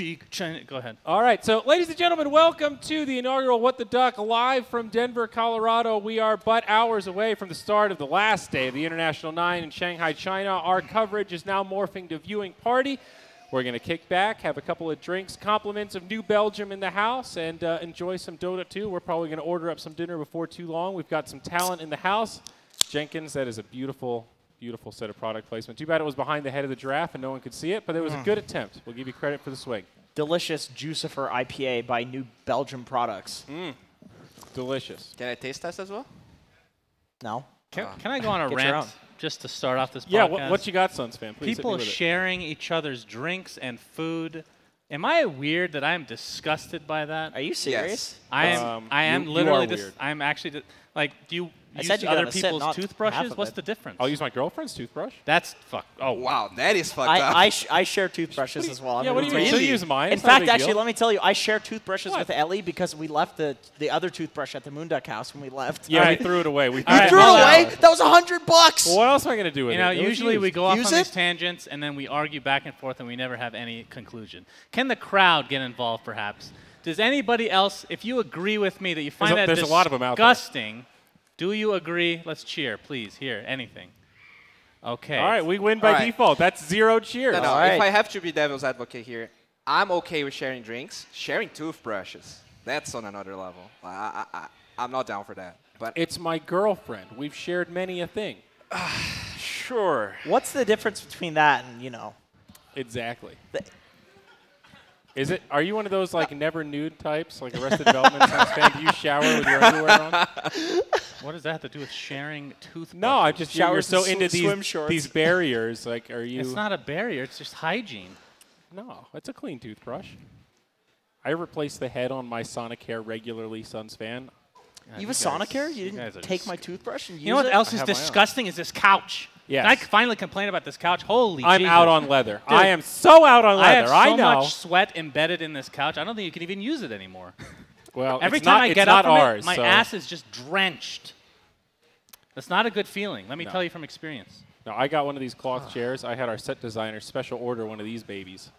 Big China. Go ahead. All right, so ladies and gentlemen, welcome to the inaugural What the Duck live from Denver, Colorado. We are but hours away from the start of the last day of the International 9 in Shanghai, China. Our coverage is now morphing to viewing party. We're going to kick back, have a couple of drinks, compliments of New Belgium in the house, and enjoy some Dota 2. We're probably going to order up some dinner before too long. We've got some talent in the house. Jenkins, that is a beautiful, beautiful set of product placement. Too bad it was behind the head of the giraffe and no one could see it, but it was a good attempt. We'll give you credit for the swing. Delicious Juicifer IPA by New Belgium Products. Delicious. Can I taste test as well? No. Can I go on a Get your own. rant just to start off this Yeah, podcast? what you got, SUNSfan? Please hit me People with it. sharing each other's drinks and food. Am I weird that I am disgusted by that? Are you serious? Yes. I am you literally are weird. I'm actually like, do you I use said you other gotta sit, people's not half toothbrushes? of What's it. the difference? I'll use my girlfriend's toothbrush. That's fuck. Oh, Wow, that is fucked up. I share toothbrushes as well. Yeah, what do you mean? Really? She'll use mine. In It's not a fact, big actually, deal. let me tell you, I share toothbrushes What? with Ellie because we left the other toothbrush at the Moonduck house when we left. Yeah, All we right. threw it away. We All right, Threw hold it on. away? That was $100. Well, what else am I going to do with You it? know, It was usually we used. go off Use on these it? tangents and then we argue back and forth and we never have any conclusion. Can the crowd get involved, perhaps? Does anybody else, if you agree with me that you find that there's a lot of 'em out there. disgusting, do you agree? Let's cheer, please. Here, anything. Okay. All right, we win by All right. default. That's 0 cheers. No, no. All right. If I have to be devil's advocate here, I'm okay with sharing drinks. Sharing toothbrushes, that's on another level. I'm not down for that. But It's my girlfriend. We've shared many a thing. sure. What's the difference between that and, you know? Exactly. The- Is it? Are you one of those like never nude types, like Arrested Development fan? Do you shower with your underwear on? What does that have to do with sharing toothbrushes? No, I'm just you're Showers so and into swim shorts. these barriers. Like, are you? It's not a barrier. It's just hygiene. No, it's a clean toothbrush. I replace the head on my Sonicare regularly, SUNSfan. You have a Sonicare? You guys didn't are take my toothbrush and use You know what it? else is have my own. disgusting is this couch. Yes. Can I finally complain about this couch? Holy I'm Jesus. out on leather. Dude, I am so out on I have leather. so know. much sweat embedded in this couch. I don't think you can even use it anymore. Well, Every it's time not, I it's get not up from ours, it, my so. ass is just drenched. That's not a good feeling. Let me tell you from experience. No, I got one of these cloth chairs. I had our set designer special order one of these babies.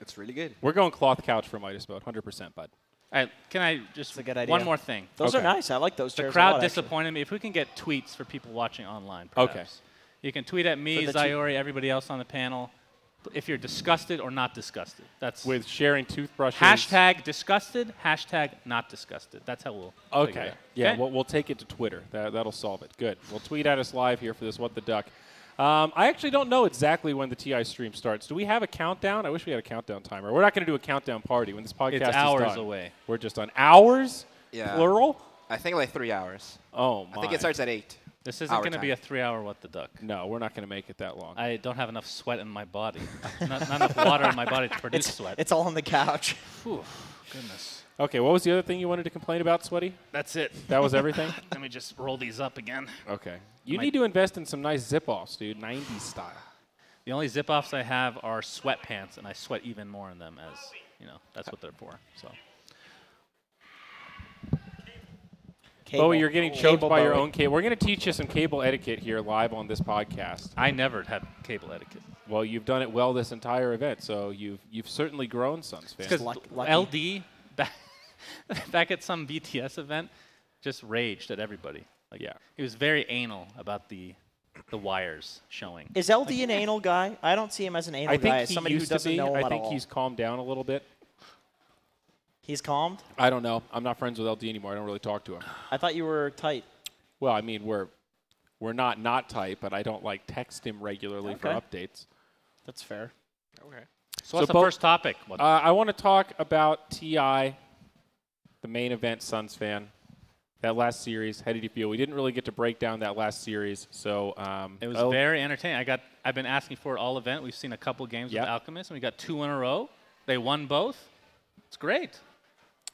It's really good. We're going cloth couch for Midas Mode, 100%, bud. All right, can I just a good idea. one more thing? Those Okay. are nice. I like those The chairs a crowd lot, actually. disappointed me. If we can get tweets for people watching online, Okay. perhaps. You can tweet at me, For the Zyori, everybody else on the panel, if you're disgusted or not disgusted. That's With sharing toothbrushes. hashtag disgusted, hashtag not disgusted. That's how we'll figure it Okay. out. Yeah, Okay? we'll take it to Twitter. That'll solve it. Good. We'll tweet at us live here for this What the Duck. I actually don't know exactly when the TI stream starts. Do we have a countdown? I wish we had a countdown timer. We're not going to do a countdown party when this podcast It's is hours done. away. We're just on hours? Yeah. Plural? I think like 3 hours. Oh, my. I think it starts at 8. This isn't Our going to be a time. 3-hour What the Duck. No, we're not going to make it that long. I don't have enough sweat in my body. not enough water in my body to produce sweat. It's all on the couch. Whew, goodness. Okay, what was the other thing you wanted to complain about, Sweaty? That's it. That was everything? Let me just roll these up again. Okay. You My- need to invest in some nice zip-offs, dude, 90s style. The only zip-offs I have are sweatpants, and I sweat even more in them as, you know, that's what they're for. So Cable. Bowie, you're getting choked Cable by your Bowie. own cable. We're going to teach you some cable etiquette here live on this podcast. I never had cable etiquette. Well, you've done it well this entire event, so you've certainly grown, SUNSfan. Because Lucky. LD, back at some BTS event, just raged at everybody. Like, Yeah. He was very anal about the wires showing. Is LD an anal guy? I don't see him as an anal I guy. think As he somebody who used to doesn't be. know him I at think all. he's calmed down a little bit. He's calmed? I don't know. I'm not friends with LD anymore. I don't really talk to him. I thought you were tight. Well, I mean, we're not tight, but I don't like text him regularly for Okay. updates. That's fair. Okay. So what's So the first topic? What I want to talk about TI, the main event, SUNSfan. That last series, how did you feel? We didn't really get to break down that last series, so it was very entertaining. I've been asking for it all event. We've seen a couple games Yep. with Alchemist, and we got 2 in a row. They won both. It's great.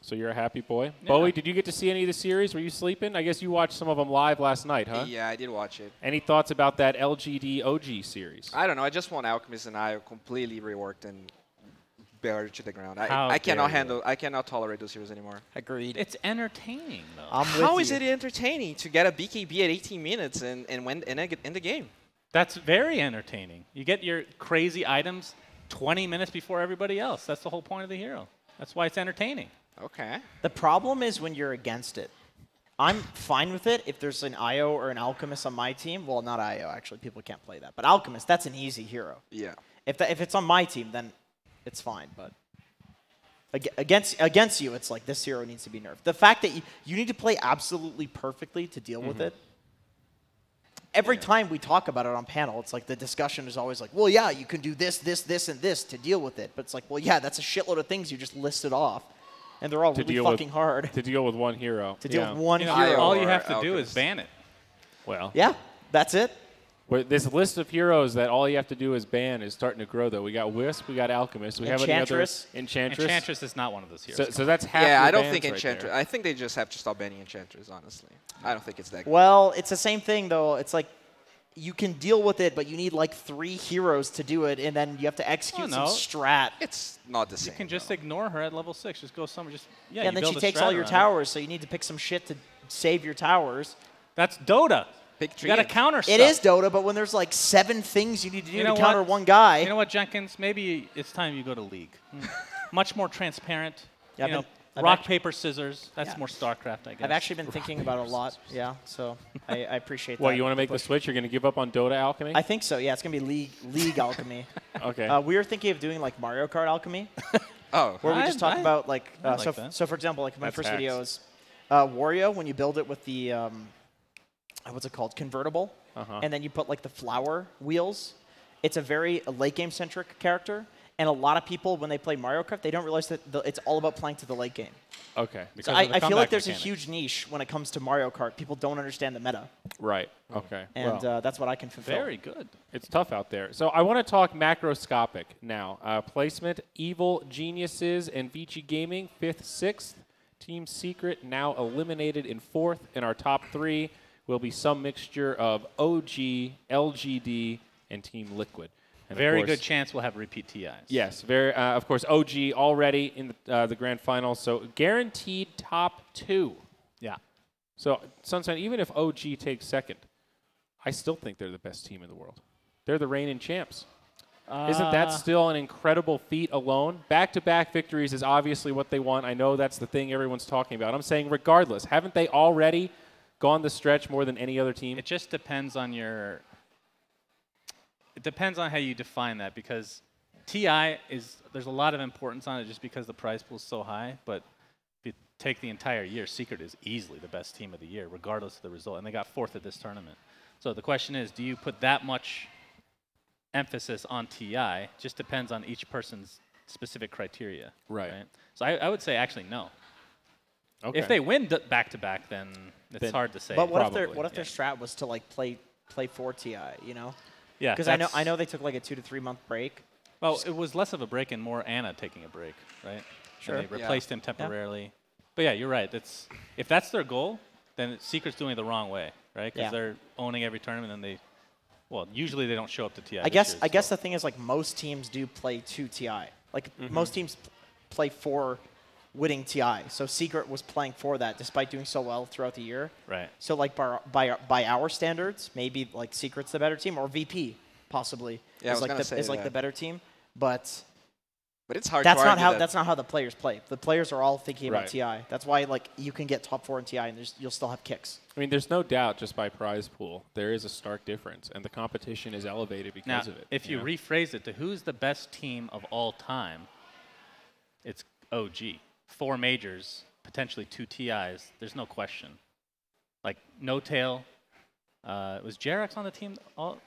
So you're a happy boy. Yeah. Bowie, did you get to see any of the series? Were you sleeping? I guess you watched some of them live last night, huh? Yeah, I did watch it. Any thoughts about that LGD OG series? I don't know. I just want Alchemist and I completely reworked and buried to the ground. How I cannot dare you. handle. I cannot tolerate those series anymore. Agreed. It's entertaining, though. I'm How with is you. it entertaining to get a BKB at 18 minutes and win in the game? That's very entertaining. You get your crazy items 20 minutes before everybody else. That's the whole point of the hero. That's why it's entertaining. Okay. The problem is when you're against it. I'm fine with it if there's an IO or an Alchemist on my team. Well, not IO, actually. People can't play that. But Alchemist, that's an easy hero. Yeah. If it's on my team, then it's fine. But against you, it's like this hero needs to be nerfed. The fact that you need to play absolutely perfectly to deal with it. Every time we talk about it on panel, it's like the discussion is always like, well, yeah, you can do this, this, this, and this to deal with it. But it's like, well, yeah, that's a shitload of things you just listed off. And they're all really fucking hard. To deal with one hero. To deal with one hero. All you have to do is ban it. Well. Yeah, that's it. But this list of heroes that all you have to do is ban is starting to grow, though. We got Wisp, we got Alchemist, we have any other Enchantress. Enchantress is not one of those heroes. So that's half. Yeah, your I don't bans think right Enchantress. there. I think they just have to stop banning Enchantress. Honestly, I don't think it's that good. Well, it's the same thing though. It's like you can deal with it, but you need like 3 heroes to do it, and then you have to execute some strat. It's not the same. You can just ignore her at level 6. Just go somewhere. Yeah, and then she takes all your towers, so you need to pick some shit to save your towers. That's Dota. Pick You got to counter stuff. It is Dota, but when there's like 7 things you need to do to counter one guy. You know what, Jenkins? Maybe it's time you go to League. Much more transparent. Yeah, rock, paper, scissors. That's more StarCraft, I guess. I've actually been thinking about it a lot. Yeah, so I appreciate that. Well, you want to make the switch? You're going to give up on Dota Alchemy? I think so. Yeah, it's going to be League Alchemy. Okay. We were thinking of doing like Mario Kart Alchemy. Oh. Where we just talk about like, that. so for example, like my That's first hacks. video is Wario, when you build it with the, what's it called, convertible, and then you put like the flower wheels. It's a very late game centric character, and a lot of people when they play Mario Kart, they don't realize that it's all about playing to the late game. Okay. So I feel like there's a huge niche when it comes to Mario Kart. People don't understand the meta, Right. Okay. and well, that's what I can fulfill. Very good. it's tough out there. So I want to talk macroscopic now. Placement, Evil Geniuses and Vici Gaming, 5th, 6th. Team Secret now eliminated in 4th. In our top 3 will be some mixture of OG, LGD, and Team Liquid. And Very of course, good chance we'll have repeat TIs. Yes, very. Of course, OG already in the grand final, so guaranteed top 2. Yeah. So, SUNSfan, even if OG takes 2nd, I still think they're the best team in the world. They're the reigning champs. Isn't that still an incredible feat alone? Back-to-back victories is obviously what they want. I know that's the thing everyone's talking about. I'm saying regardless, haven't they already gone the stretch more than any other team? It just depends on your... It depends on how you define that, because TI is... There's a lot of importance on it just because the prize pool is so high, but if you take the entire year, Secret is easily the best team of the year, regardless of the result, and they got 4th at this tournament. So the question is, do you put that much emphasis on TI? Just depends on each person's specific criteria. Right. So I would say actually no. Okay. If they win back-to-back, then it's hard to say. But what if Probably, their strat was to like play for TI? You know? Yeah, Because I know they took like a 2 to 3 month break. Well, it was less of a break and more Anna taking a break, right? Sure. And they replaced him temporarily. But yeah, you're right. If that's their goal, then Secret's doing it the wrong way, right? Because they're owning every tournament, and usually they don't show up to TI. I guess the thing is like most teams do play to TI. Like most teams play for winning TI. So Secret was playing for that despite doing so well throughout the year. Right. So like by our standards, maybe like Secret's the better team, or VP possibly is like the better team. But it's hard. That's to not argue that's not how the players play. The players are all thinking about Right. TI. That's why like you can get top 4 in TI and you'll still have kicks. I mean, there's no doubt just by prize pool, there is a stark difference, and the competition is elevated because of it. If you rephrase it to who's the best team of all time, it's OG. 4 majors, potentially 2 TIs. There's no question. Like No Tail. Was Jerax on the team? What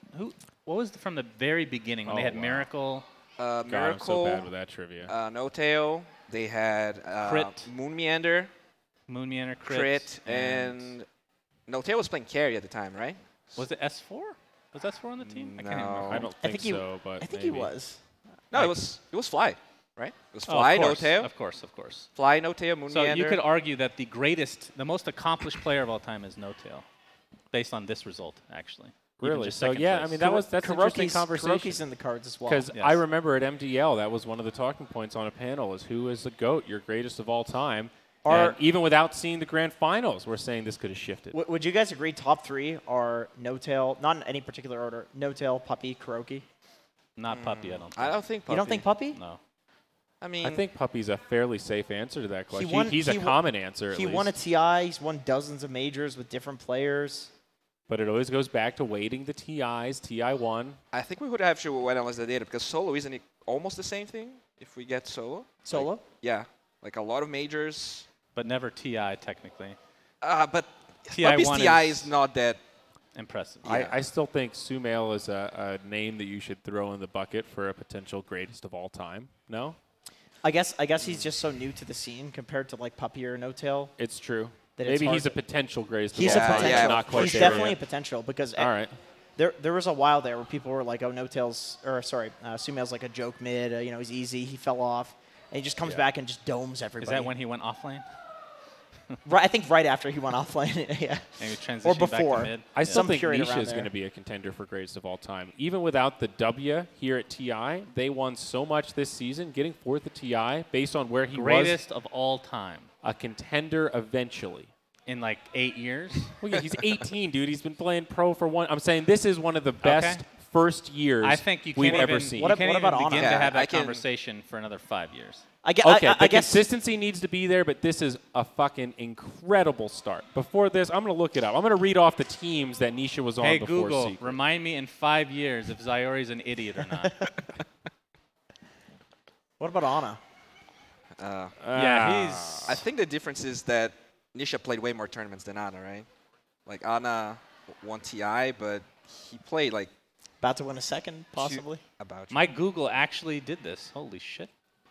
was from the very beginning when they had Miracle? God, Miracle. I'm so bad with that trivia. No Tail. They had Crit. Moon Meander, Crit, and No Tail was playing carry at the time, right? Was it S4? Was S4 on the team? I can't even No. remember. I don't think so, but I think maybe. he was. No, it was Fly, right? It was Fly, No Tail. Of course. Fly, No Tail, Moon So Meander. you could argue that the most accomplished player of all time is No Tail, based on this result, actually. Even Really? just So second yeah, place. I mean that's an interesting conversation. Kuroki's in the cards as well. Because Yes. I remember at MDL, that was one of the talking points on a panel: is who is the GOAT, your greatest of all time? And even without seeing the grand finals, we're saying this could have shifted. Would you guys agree top 3 are No Tail, not in any particular order, No Tail, Puppy, Kuroki? Not Puppy, I don't think. I don't think Puppy. You don't think Puppy? No. I mean, I think Puppy's a fairly safe answer to that question. won- He's he a won- common answer, at He least. won a TI. He's won dozens of majors with different players. But it always goes back to weighting the TIs, TI1. I think we would have to analyze the data because solo isn't it almost the same thing if we get solo? Solo? Like, yeah, like a lot of majors. But never TI, technically. But TI1 Puppy's TI is is not that. impressive. Yeah. I still think Sumail is a name that you should throw in the bucket for a potential greatest of all time. No? I guess he's just so new to the scene compared to like Puppy or No Tail. It's true. That it's Maybe hard he's a to- potential greatest He's of a all time. potential. Yeah, Not quite He's there definitely a yet. potential because All right. there was a while there where people were like, oh, No Tail's, or sorry, Sumail's like a joke mid. You know, he's easy. He fell off. And he just comes back and just domes everybody. Is that when he went offlane? Right, I think right after he went offline. Yeah. And he transitioned Or back before. to mid? I still Some think period Nisha around is going to there. be a contender for greatest of all time. Even without the W here at TI, they won so much this season. Getting fourth at TI, based on where he Greatest of all time was a contender eventually. in like 8 years. Well, yeah, he's 18, dude. He's been playing pro for one. I'm saying this is one of the best first years I think you we've can't ever even, seen. you What can't about even Anna? begin Yeah, to have I that can- conversation for another 5 years. I guess. Okay, I the guess. consistency needs to be there, but this is a fucking incredible start. Before this, I'm going to look it up. I'm going to read off the teams that Nisha was on Hey, before Google, Secret. remind me in 5 years if Zyori's an idiot or not. What about Anna? Yeah, he's... I think the difference is that Nisha played way more tournaments than Anna, right? Like Anna won TI, but he played like About to win a second, possibly. about. My Google actually did this. Holy shit.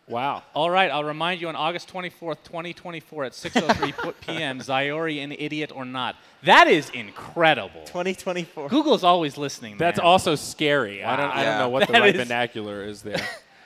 Wow. All right, I'll remind you on August 24th, 2024 at 6:03 p.m., Zyori an idiot or not. That is incredible. 2024. Google's always listening, man. That's also scary. I don't Yeah. know what the That right is- vernacular is there.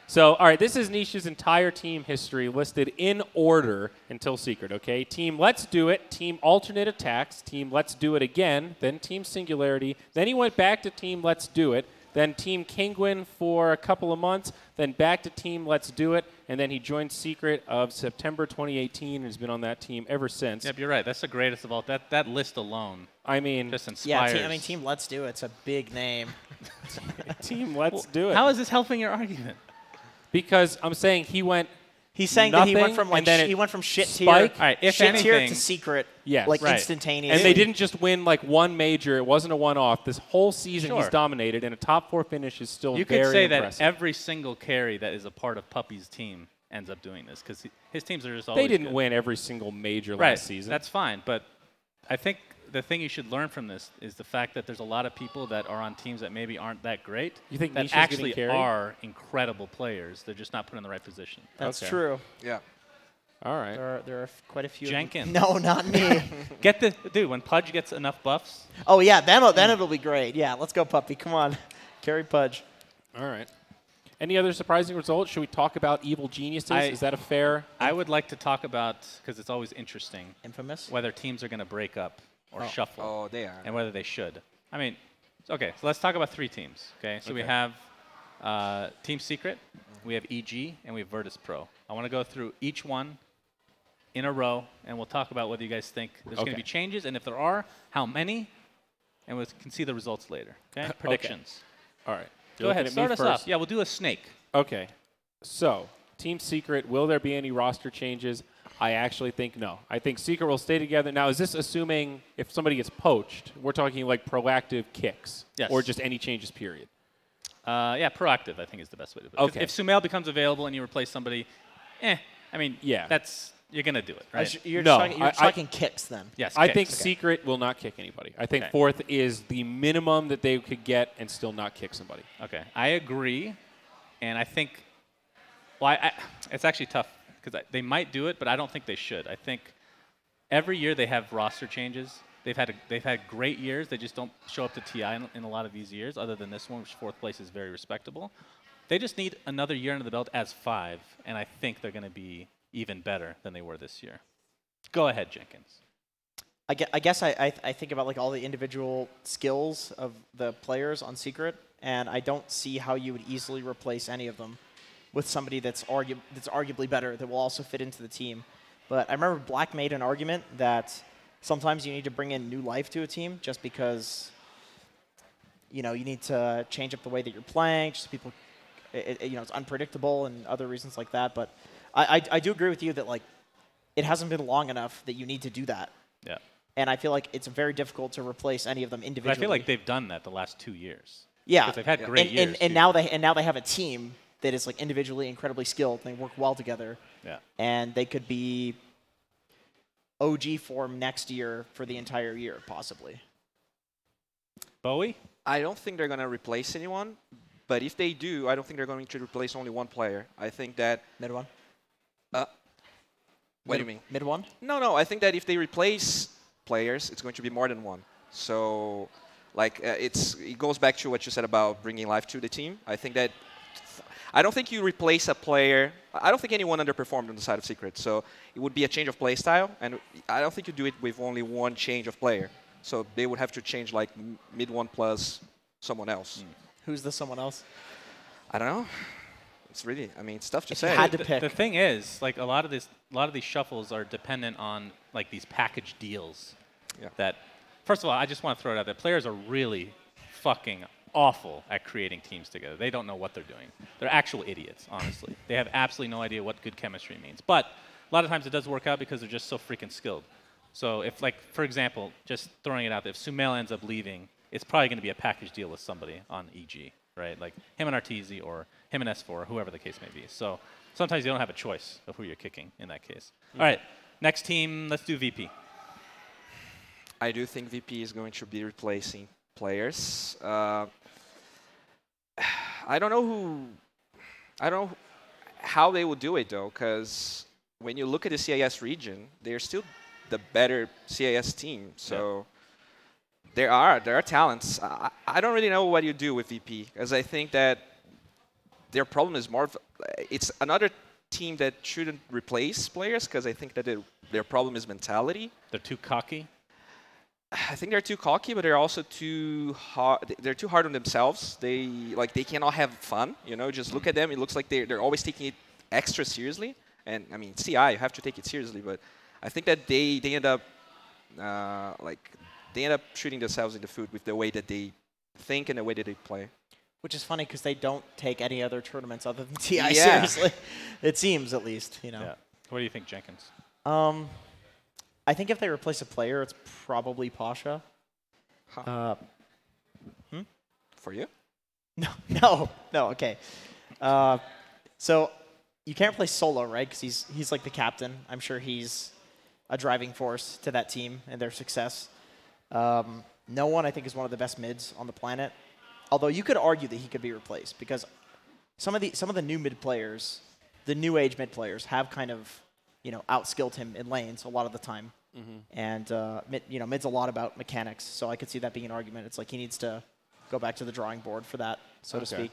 So, all right, this is Nisha's entire team history listed in order until Secret, okay? Team Let's Do It, Team Alternate Attacks, Team Let's Do It Again, then Team Singularity. Then he went back to Team Let's Do It, then Team Kingwin for a couple of months, then back to Team Let's Do It, and then he joined Secret of September 2018 and has been on that team ever since. Yep, you're right. That's the greatest of all. That list alone I mean, just Yeah, inspires. Team Let's Do It's a big name. Team Let's Do It. How is this helping your argument? Because I'm saying he went He's saying that he went nothing, from like and then he it went from shit spiked. tier, All right, if shit tier anything- to Secret, Yes. like Right. instantaneous. And they didn't just win like one major. It wasn't a one-off. This whole season he's Sure. dominated, and a top 4 finish is still You very could say impressive. that every single carry that is a part of Puppy's team ends up doing this because his teams are just always They didn't good. win every single major Right, last season. that's fine. But I think the thing you should learn from this is the fact that there's a lot of people that are on teams that maybe aren't that great. You think that Nisha's getting actually carried? are incredible players. They're just not put in the right position. That's Okay. true. Yeah. All right. There are quite a few. of them. Jenkins. No, not me. Get the dude when Pudge gets enough buffs. Oh yeah, then it'll be great. Yeah, let's go, Puppy. Come on, carry Pudge. All right. Any other surprising results? Should we talk about Evil Geniuses? Is that a fair? I would like to talk about because it's always interesting Infamous. whether teams are going to break up or shuffle. Oh, they are. And whether they should. I mean, okay, so let's talk about 3 teams. Okay, so we have Team Secret, we have EG, and we have Virtus Pro. I want to go through each one in a row, and we'll talk about whether you guys think there's going to Okay. be changes, and if there are, how many, and we can see the results later. Okay, predictions. All right. Go You're ahead, looking at me start us first. off. Yeah, we'll do a snake. Okay. So, Team Secret, will there be any roster changes? I actually think no. I think Secret will stay together. Now, is this assuming if somebody gets poached, we're talking like proactive kicks? Yes. Or just any changes, period? Yeah, proactive, I think, is the best way to put it. Okay. If Sumail becomes available and you replace somebody, I mean, Yeah. you're going to do it, right? You're No, talking, I- talking kicks then. Yes, I kicks. think Okay. Secret will not kick anybody. I think Okay. fourth is the minimum that they could get and still not kick somebody. Okay, I agree, and I think, well, it's actually tough because they might do it, but I don't think they should. I think every year they have roster changes. They've had great years. They just don't show up to TI in a lot of these years, other than this one, which 4th place is very respectable. They just need another year under the belt as 5, and I think they're going to be even better than they were this year. Go ahead, Jenkins. I guess I think about like all the individual skills of the players on Secret, and I don't see how you would easily replace any of them with somebody that's arguably better that will also fit into the team. But I remember Black made an argument that sometimes you need to bring in new life to a team just because you need to change up the way that you're playing, just so people it's unpredictable and other reasons like that. But I do agree with you that like it hasn't been long enough that you need to do that. Yeah. And I feel like it's very difficult to replace any of them individually. But I feel like they've done that the last 2 years. Yeah, 'Cause they've had great years. And now they have a team that is like individually incredibly skilled. And they work well together. Yeah. And they could be OG form next year for the entire year, possibly. Bowie? I don't think they're going to replace anyone, but if they do, I don't think they're going to replace only one player. I think that... Mid one? What do you mean? Mid one? No. I think that if they replace players, it's going to be more than one. So, like, it goes back to what you said about bringing life to the team. I think that... I don't think you replace a player. I don't think anyone underperformed on the side of Secret. So it would be a change of play style, and I don't think you do it with only one change of player. So they would have to change like mid one plus someone else. Who's the someone else? I don't know. It's really, I mean, it's tough to If you say. had to pick. The thing is, like a lot of these shuffles are dependent on like these package deals. Yeah. That, first of all, I just want to throw it out there. Players are really fucking awful at creating teams together. They don't know what they're doing. They're actual idiots, honestly. They have absolutely no idea what good chemistry means. But a lot of times it does work out because they're just so freaking skilled. So if, like, for example, just throwing it out there, if Sumail ends up leaving, it's probably going to be a package deal with somebody on EG, right? Like him and Arteezy or him and S4 or whoever the case may be. So sometimes you don't have a choice of who you're kicking in that case. All right, next team, let's do VP. I do think VP is going to be replacing players. I don't know how they will do it though, because when you look at the CIS region, they're still the better CIS team. So there are talents. I don't really know what you do with VP, because I think that their problem is more. It's another team that shouldn't replace players, because I think that their problem is mentality. They're too cocky. I think they're too cocky, but they're also too hard. They're too hard on themselves. They cannot have fun. You know, just look at them. It looks like they're always taking it extra seriously. And I mean, CI, you have to take it seriously. But I think that they end up shooting themselves in the foot with the way that they think and the way that they play. Which is funny because they don't take any other tournaments other than TI seriously. It seems, at least, you know. Yeah. What do you think, Jenkins? I think if they replace a player, it's probably Pasha. Huh. For you? No. Okay. So you can't replace Solo, right? Because he's like the captain. I'm sure he's a driving force to that team and their success. No one, I think, is one of the best mids on the planet. Although you could argue that he could be replaced because some of the new mid players, the new age mid players, have kind of outskilled him in lanes a lot of the time. And mid's a lot about mechanics, so I could see that being an argument. It's like he needs to go back to the drawing board for that, so to speak.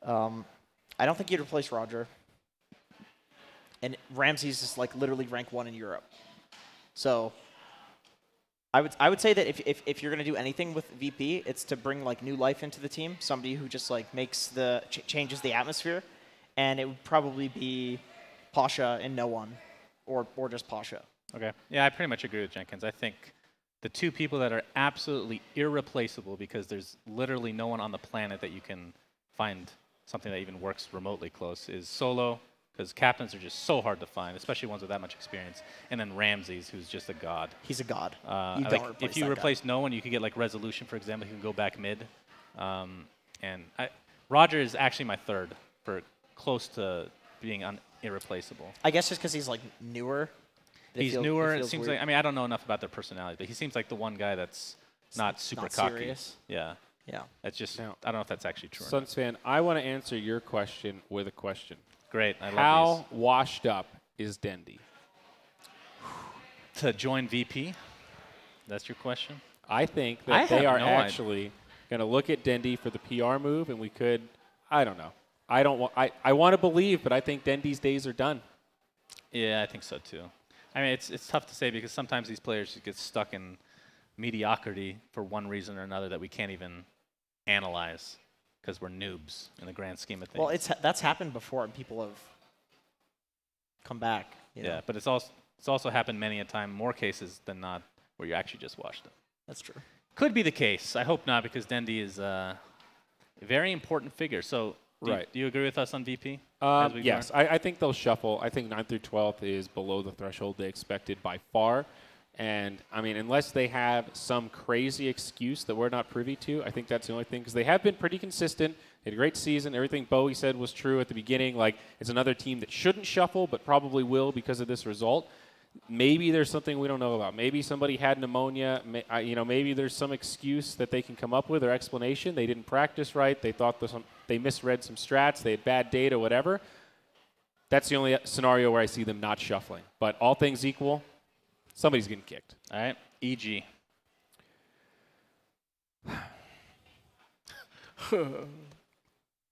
I don't think you'd replace Roger. And Ramses is like literally rank 1 in Europe. So I would say that if you're going to do anything with VP, it's to bring like new life into the team, somebody who just like makes changes the atmosphere, and it would probably be Pasha and no one, or just Pasha. Okay. Yeah, I pretty much agree with Jenkins. I think the two people that are absolutely irreplaceable, because there's literally no one on the planet that you can find something that even works remotely close, is Solo, because captains are just so hard to find, especially ones with that much experience, and then Ramses, who's just a god. He's a god. If you replace no one, you could get like Resolution, for example. He can go back mid. Roger is actually my third for close to being irreplaceable. I guess just because he's like newer. He's newer. It seems like, I mean, I don't know enough about their personality, but he seems like the one guy that's not super cocky. Serious. Yeah. Yeah. It's just, I don't know if that's actually true. or not. SUNSfan, I want to answer your question with a question. Great. I love How washed up is Dendi? these. To join VP? That's your question? I think I that they have are no idea. actually going to look at Dendi for the PR move, and we could, I don't know. I want to believe, but I think Dendi's days are done. Yeah, I think so too. I mean, it's tough to say because sometimes these players just get stuck in mediocrity for one reason or another that we can't even analyze because we're noobs in the grand scheme of things. Well, that's happened before, and people have come back. You know? But it's also happened many a time, more cases than not, where you actually just washed it. That's true. Could be the case. I hope not, because Dendi is a very important figure. So Right. Do you agree with us on VP? Yes, I think they'll shuffle. I think 9th through 12th is below the threshold they expected by far. And, I mean, unless they have some crazy excuse that we're not privy to, I think that's the only thing. Because they have been pretty consistent. They had a great season. Everything Bowie said was true at the beginning. Like, it's another team that shouldn't shuffle, but probably will because of this result. Maybe there's something we don't know about. Maybe somebody had pneumonia. Maybe there's some excuse that they can come up with or explanation. They didn't practice right. They thought they misread some strats. They had bad data, whatever. That's the only scenario where I see them not shuffling. But all things equal, somebody's getting kicked. All right. EG.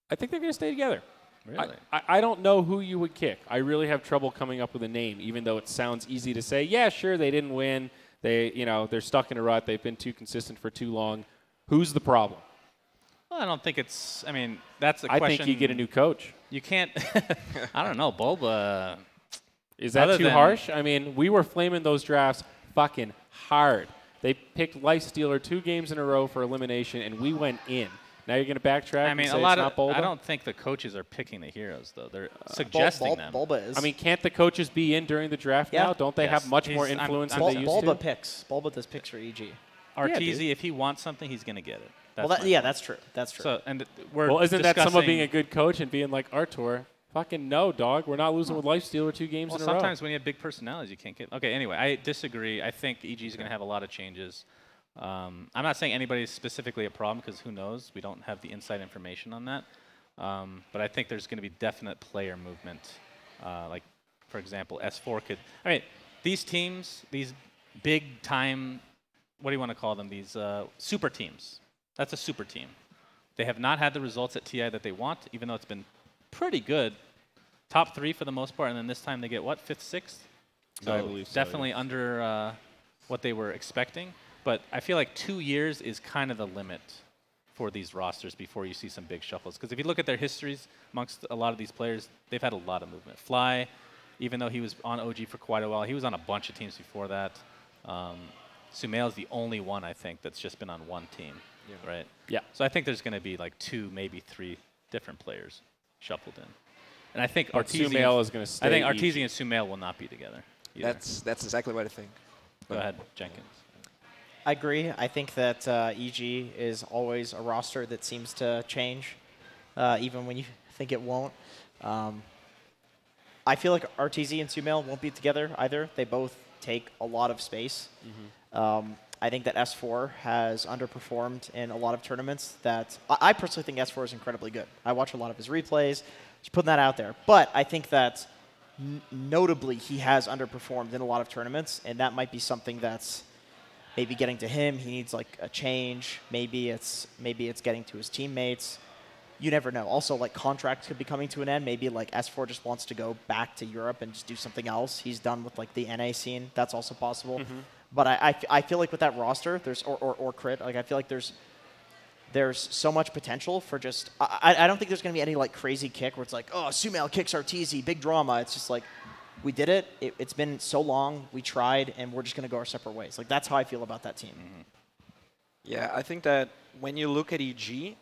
I think they're going to stay together. Really? I don't know who you would kick. I really have trouble coming up with a name, even though it sounds easy to say, yeah, sure, they didn't win. They're stuck in a rut. They've been too consistent for too long. Who's the problem? Well, I don't think it's – I mean, that's a question. I think you get a new coach. You can't – I don't know. Bulba – Is that too harsh? I mean, we were flaming those drafts fucking hard. They picked Lifestealer 2 games in a row for elimination, and we went in. Now you're going to backtrack and say it's not Bulba? I don't think the coaches are picking the heroes, though. They're suggesting them. Bulba is. I mean, can't the coaches be in during the draft now? Don't they have much more influence than they used Bulba to? picks. Bulba does picks for EG. Arteezy, if he wants something, he's going to get it. That's true. That's true. So, and isn't that someone being a good coach and being like, Artur, fucking no, dog. We're not losing with Lifestealer 2 games in a row. Sometimes when you have big personalities, you can't get. Okay, anyway, I disagree. I think EG is going to have a lot of changes. I'm not saying anybody's specifically a problem because who knows? We don't have the inside information on that. But I think there's going to be definite player movement. Like, for example, S4 could. I mean, these teams, these big time, what do you want to call them? These super teams. That's a super team. They have not had the results at TI that they want, even though it's been pretty good. Top 3 for the most part, and then this time they get what, 5th, 6th? So I believe so, definitely yeah. under what they were expecting. But I feel like 2 years is kind of the limit for these rosters before you see some big shuffles. Because if you look at their histories amongst a lot of these players, they've had a lot of movement. Fly, even though he was on OG for quite a while, he was on a bunch of teams before that. Sumail is the only one, I think, that's just been on one team, right? Yeah. So I think there's going to be like 2, maybe 3 different players shuffled in. And I think Sumail is going to stay. I think Arteezy and Sumail will not be together either. That's exactly what I think. Go ahead, Jenkins. I agree. I think that EG is always a roster that seems to change, even when you think it won't. I feel like Arteezy and Sumail won't be together either. They both take a lot of space. I think that S4 has underperformed in a lot of tournaments. That I personally think S4 is incredibly good. I watch a lot of his replays. Just putting that out there. But I think that notably he has underperformed in a lot of tournaments, and that might be something that's maybe getting to him. He needs like a change. Maybe it's getting to his teammates. You never know. Also, like contracts could be coming to an end. Maybe like S4 just wants to go back to Europe and just do something else. He's done with like the NA scene. That's also possible. But I feel like with that roster, there's or crit. Like I feel like there's so much potential for just. I don't think there's gonna be any like crazy kick where it's like, oh, Sumail kicks Arteezy, big drama. It's just like, we did it. It's been so long. We tried, and we're just going to go our separate ways. Like, that's how I feel about that team. Yeah, I think that when you look at EG,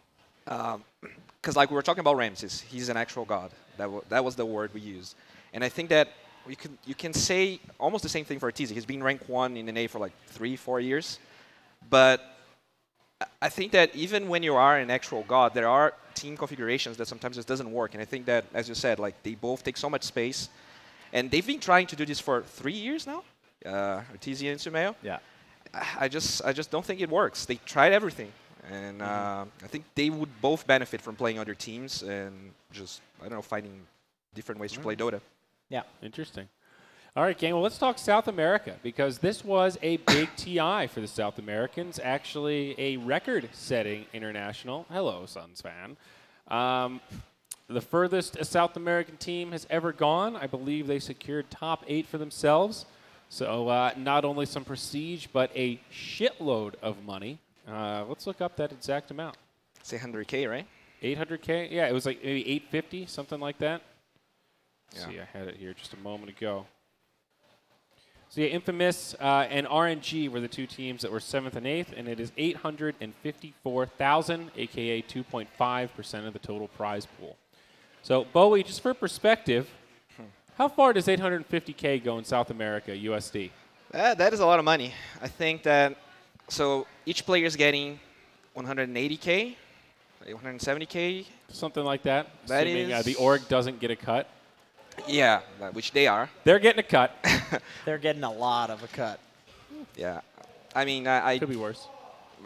because like we were talking about Ramses, he's an actual god. That was the word we used. And I think that you can say almost the same thing for Arteezy. He's been ranked 1 in NA for like 3-4 years. But I think that even when you are an actual god, there are team configurations that sometimes just doesn't work. And I think that, as you said, like they both take so much space. And they've been trying to do this for 3 years now, Arteezy and Sumail. Yeah. I just don't think it works. They tried everything. And I think they would both benefit from playing other teams and just, I don't know, finding different ways to play Dota. Yeah. Interesting. All right, gang. Well, let's talk South America because this was a big TI for the South Americans. Actually, a record-setting international. Hello, SUNSfan. The furthest a South American team has ever gone. I believe they secured top 8 for themselves. So not only some prestige, but a shitload of money. Let's look up that exact amount. Say 100K, right? 800K? Yeah, it was like maybe 850, something like that. Let's Yeah. see, I had it here just a moment ago. So yeah, Infamous and RNG were the two teams that were 7th and 8th, and it is 854,000, aka 2.5% of the total prize pool. So Bowie, just for perspective, how far does 850K go in South America, USD? That is a lot of money. I think that, so each player is getting 180K, 170K. Something like that. That assuming, is the org doesn't get a cut. Yeah, which they are. They're getting a cut. They're getting a lot of a cut. Yeah. I mean, I Could be worse.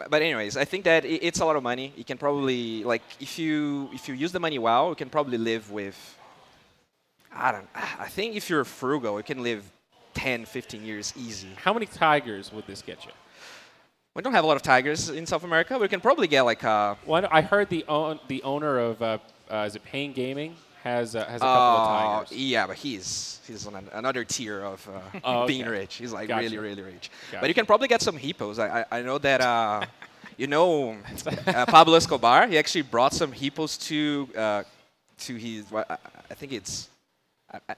But anyways, I think that it's a lot of money. You can probably, like, if you use the money well, you can probably live with, I think if you're frugal, you can live 10, 15 years easy. How many tigers would this get you? We don't have a lot of tigers in South America, but we can probably get like a... Well, I heard the owner of, is it Pain Gaming, has a couple of tigers. Yeah, but he's on another tier of being rich. He's like Gotcha. really, really rich. Gotcha. But you can probably get some hippos. I know that, Pablo Escobar, he actually brought some hippos to his, I think it's,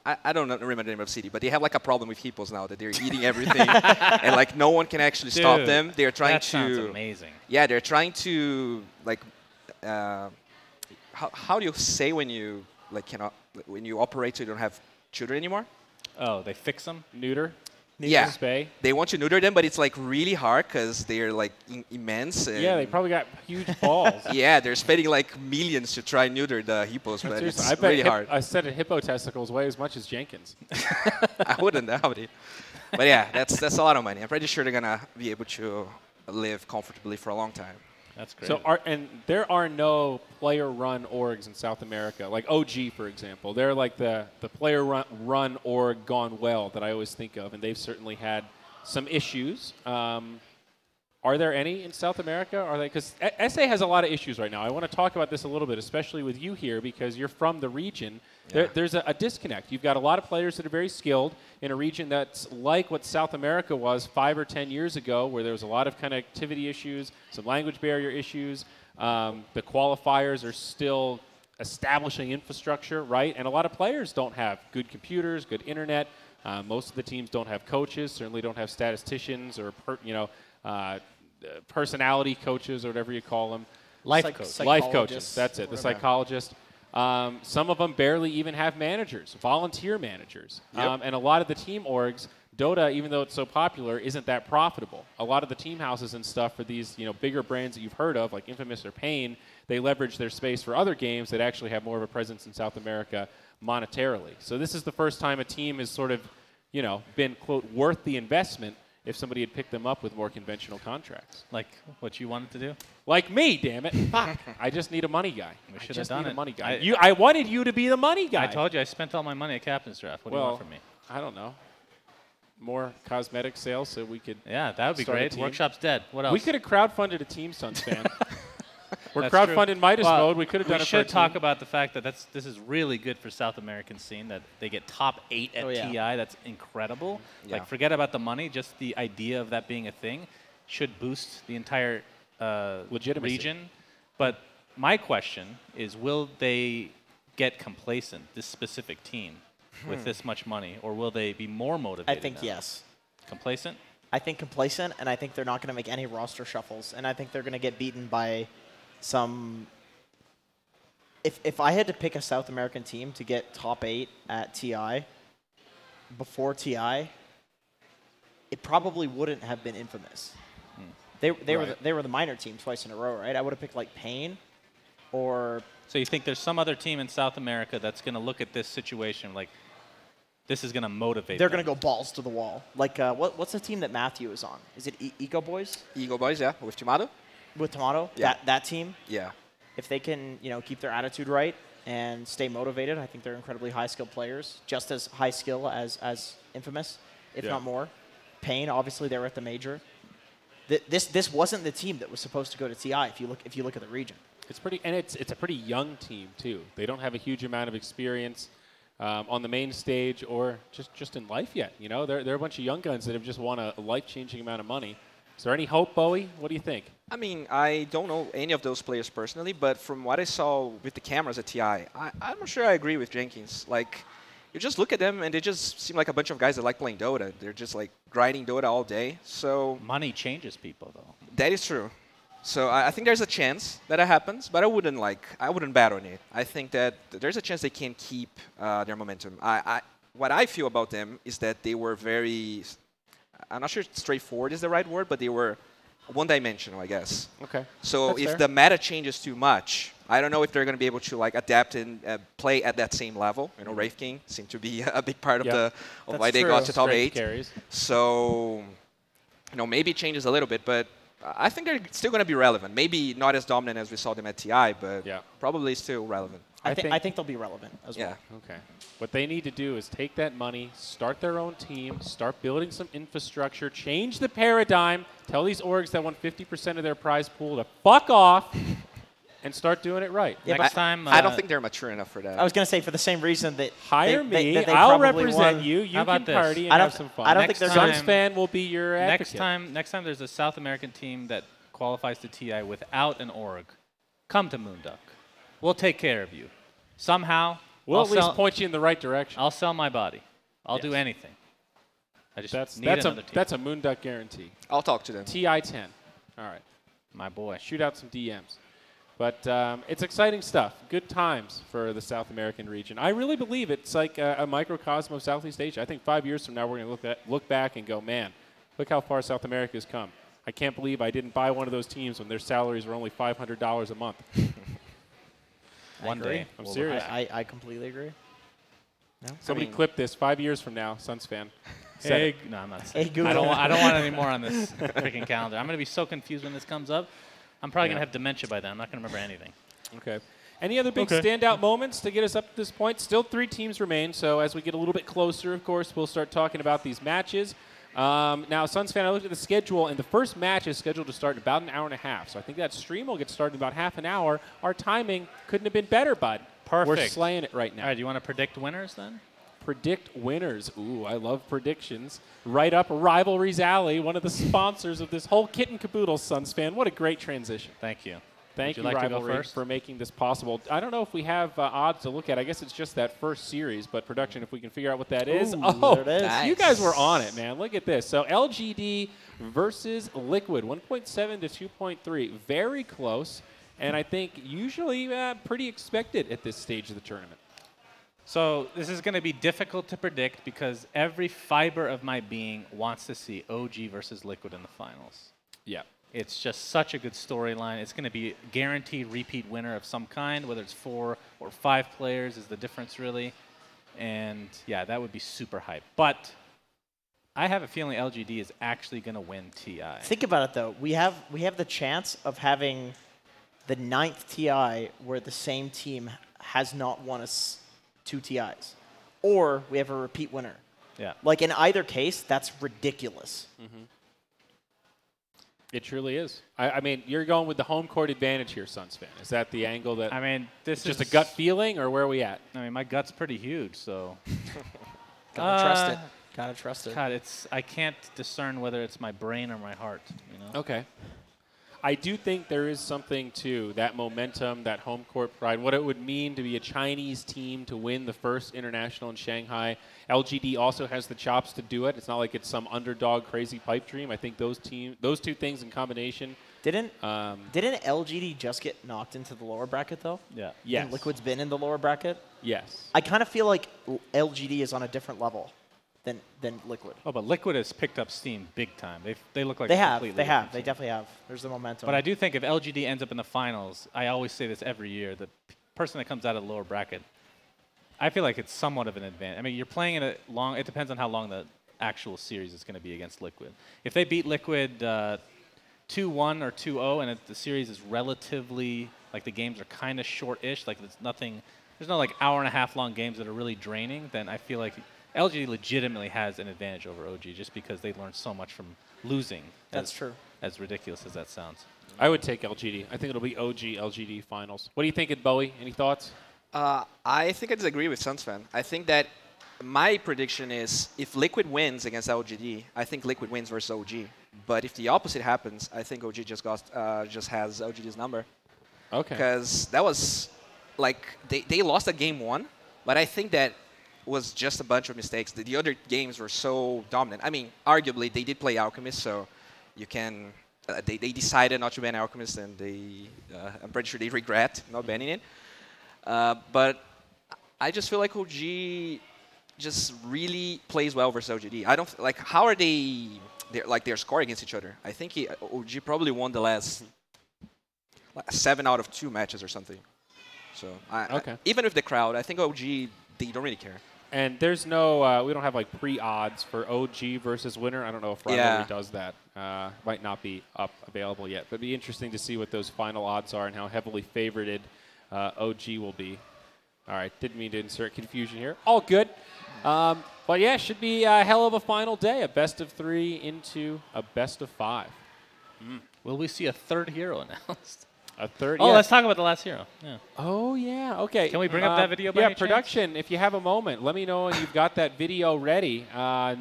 I don't remember the name of the city, but they have like a problem with hippos now that they're eating everything and like no one can actually stop them. They're trying that to. sounds amazing. Yeah, they're trying to like. How do you say when you when you operate so you don't have children anymore? Oh, they fix them? Neuter? Yeah. Spay? They want to neuter them, but it's like really hard because they're like immense. And Yeah, they probably got huge balls. yeah, they're spending like millions to try and neuter the hippos, but Seriously, it's I bet really hard. a set of hippo testicles weigh as much as Jenkins. I wouldn't doubt it. But yeah, that's a lot of money. I'm pretty sure they're gonna be able to live comfortably for a long time. That's great. So there are no player-run orgs in South America, like OG, for example. They're like the player-run org gone well that I always think of, and they've certainly had some issues. Are there any in South America? Are they? Because SA has a lot of issues right now. I want to talk about this a little bit, especially with you here, because you're from the region. Yeah. There's a disconnect. You've got a lot of players that are very skilled in a region that's like what South America was 5 or 10 years ago, where there was a lot of connectivity issues, some language barrier issues. The qualifiers are still establishing infrastructure, right? And a lot of players don't have good computers, good internet. Most of the teams don't have coaches, certainly don't have statisticians or personality coaches or whatever you call them. Life coaches, that's it, the psychologist. Some of them barely even have managers, volunteer managers. Yep. And a lot of the team orgs, Dota, even though it's so popular, isn't that profitable. A lot of the team houses and stuff for these bigger brands that you've heard of, like Infamous or Pain, they leverage their space for other games that actually have more of a presence in South America monetarily. So this is the first time a team has sort of been, quote, worth the investment if somebody had picked them up with more conventional contracts. Like what you wanted to do? Like me, damn it. Fuck. I just need a money guy. We should have done it. A money guy. I wanted you to be the money guy. I told you I spent all my money at Captain's Draft. What do you want from me? I don't know. More cosmetic sales so we could Yeah, that would be start a great. team. Workshop's dead. What else? We could have crowdfunded a team, SUNSfan. We're That's crowdfunding true. Midas Well, mode. We could have done we it for a should talk team. about the fact that this is really good for South American scene, that they get top 8 at TI. That's incredible. Yeah. Like, forget about the money. Just the idea of that being a thing should boost the entire Legitimacy. region. But my question is, will they get complacent, this specific team, with this much money, or will they be more motivated? I think now? yes. Complacent? I think complacent, and I think they're not going to make any roster shuffles, and I think they're going to get beaten by some. If I had to pick a South American team to get top 8 at TI before TI, it probably wouldn't have been Infamous. They were the minor team twice in a row, right? I would have picked like Pain, or. So you think there's some other team in South America that's going to look at this situation like, this is going to motivate They're them? going to go balls to the wall. Like, what's the team that Matthew is on? Is it Eco Boys? Ego Boys, yeah, with Tomato. With Tomato? Yeah. That team? Yeah. If they can, keep their attitude right and stay motivated, I think they're incredibly high-skilled players, just as high skill as Infamous, if not more. Pain, obviously, they were at the major. This wasn't the team that was supposed to go to TI. If you look at the region, It's pretty, and it's a pretty young team too. They don't have a huge amount of experience on the main stage or just in life yet. They're a bunch of young guns that have just won a life-changing amount of money. Is there any hope, Bowie? What do you think? I mean, I don't know any of those players personally, but from what I saw with the cameras at TI, I'm not sure I agree with Jenkins. Like, you just look at them and they just seem like a bunch of guys that like playing Dota. They're just like grinding Dota all day. So money changes people, though. that is true. So I think there's a chance that happens, but I wouldn't bet on it. I think that there's a chance they can keep their momentum. What I feel about them is that they were very, I'm not sure straightforward is the right word, but they were one-dimensional, I guess. Okay. So That's if fair. the meta changes too much, I don't know if they're going to be able to like adapt and play at that same level. You know, Wraith King seemed to be a big part of Yep. of why they got to top Strength 8. carries. So, maybe it changes a little bit, but I think they're still going to be relevant. Maybe not as dominant as we saw them at TI, but probably still relevant. I think they'll be relevant as well. Yeah. Okay. What they need to do is take that money, start their own team, start building some infrastructure, change the paradigm, tell these orgs that want 50% of their prize pool to fuck off, and start doing it right. Yeah, Next time, I don't think they're mature enough for that. I was going to say for the same reason that Hire they, me. that they I'll probably represent won. you. You How can about this? party and I don't- have some fun. I don't Next think they're time- SUNSfan will be your advocate. Next time there's a South American team that qualifies to TI without an org, come to Moonduck. We'll take care of you. Somehow, We'll I'll at least sell- point you in the right direction. I'll sell my body. I'll do Yes. anything. I just That's need another team. that's a Moonduck guarantee. I'll talk to them. TI10. All right. My boy. Shoot out some DMs. But it's exciting stuff. Good times for the South American region. I really believe it's like a microcosm of Southeast Asia. I think 5 years from now we're going to look back and go, man, look how far South America has come. I can't believe I didn't buy one of those teams when their salaries were only $500 a month. One day. I'm we'll serious. I completely agree. Somebody mean- clip this 5 years from now, SUNSfan. Hey, no, I'm not saying. Hey, Google. I don't want any more on this freaking calendar. I'm going to be so confused when this comes up. I'm probably going to have dementia by then. I'm not going to remember anything. Okay. Any other big standout moments to get us up to this point? Still 3 teams remain, so as we get a little bit closer, of course, we'll start talking about these matches. Now, SUNSfan, I looked at the schedule, and the first match is scheduled to start in about an hour and a half. So I think that stream will get started in about half an hour. Our timing couldn't have been better, bud. We're Perfect. slaying it right now. All right, do you want to predict winners then? Predict winners. Ooh, I love predictions. Right up Rivalries Alley, one of the sponsors of this whole kit and caboodle, SUNSfan. What a great transition. Thank you. Thank you, Would you like to go Rivalry, first? for making this possible. I don't know if we have odds to look at. I guess it's just that first series, but production, if we can figure out what that is. Ooh, Oh, there it is. you guys were on it, man. Look at this. So LGD versus Liquid, 1.7 to 2.3. Very close, and I think usually pretty expected at this stage of the tournament. So this is going to be difficult to predict because every fiber of my being wants to see OG versus Liquid in the finals. Yeah. It's just such a good storyline. It's going to be guaranteed repeat winner of some kind, whether it's 4 or 5 players is the difference really. And yeah, that would be super hype. But I have a feeling LGD is actually going to win TI. Think about it though. We have the chance of having the 9th TI where the same team has not won us 2 TIs, or we have a repeat winner. Yeah. Like in either case, that's ridiculous. It truly is. I mean, you're going with the home court advantage here, SUNSfan. Is that the angle that I mean, this just is a gut feeling, or where are we at? I mean, my gut's pretty huge, so Gotta trust it. Gotta trust it. God, I can't discern whether it's my brain or my heart, you know? Okay. I do think there is something to that momentum, that home court pride, what it would mean to be a Chinese team to win the first international in Shanghai. LGD also has the chops to do it. It's not like it's some underdog crazy pipe dream. I think those two things in combination. Didn't LGD just get knocked into the lower bracket though? Yeah. Yes. And Liquid's been in the lower bracket. Yes. I kind of feel like LGD is on a different level than Liquid. Oh, but Liquid has picked up steam big time. They look like They a have. completely They have. different They team. definitely have. There's the momentum. But I do think if LGD ends up in the finals, I always say this every year, the person that comes out of the lower bracket, I feel like it's somewhat of an advantage. I mean, you're playing in it depends on how long the actual series is going to be against Liquid. If they beat Liquid 2-1 or 2-0 and the series is relatively, like the games are kind of short-ish, like there's no like hour and a half long games that are really draining, then I feel like LG legitimately has an advantage over OG just because they learned so much from losing. That's true. As ridiculous as that sounds. I would take LGD. I think it'll be OG LGD finals. What do you think, Bowie? Any thoughts? I think I disagree with SUNSfan. I think that my prediction is if Liquid wins against LGD, I think Liquid wins versus OG. But if the opposite happens, I think OG just has LGD's number. Okay. Because that was like they lost at game 1, but I think that was just a bunch of mistakes. The other games were so dominant. I mean, arguably, they did play Alchemist, so you can... they decided not to ban Alchemist, and I'm pretty sure they regret not banning it. But I just feel like OG just really plays well versus OGD. I don't... Like, how are they... They're scoring against each other. I think OG probably won the last 7 out of 2 matches or something. So even with the crowd, I think OG, they don't really care. And there's no, we don't have like pre-odds for OG versus winner. I don't know if Rivalry does that. Might not be up available yet, but it'd be interesting to see what those final odds are and how heavily favorited OG will be. All right, didn't mean to insert confusion here. All good. But yeah, should be a hell of a final day. A best of 3 into a best of 5. Will we see a third hero announced? A third? Oh, let's talk about the last hero. Yeah. Oh, yeah. Okay. Can we bring up that video by Yeah, any chance? production, if you have a moment, let me know when you've got that video ready.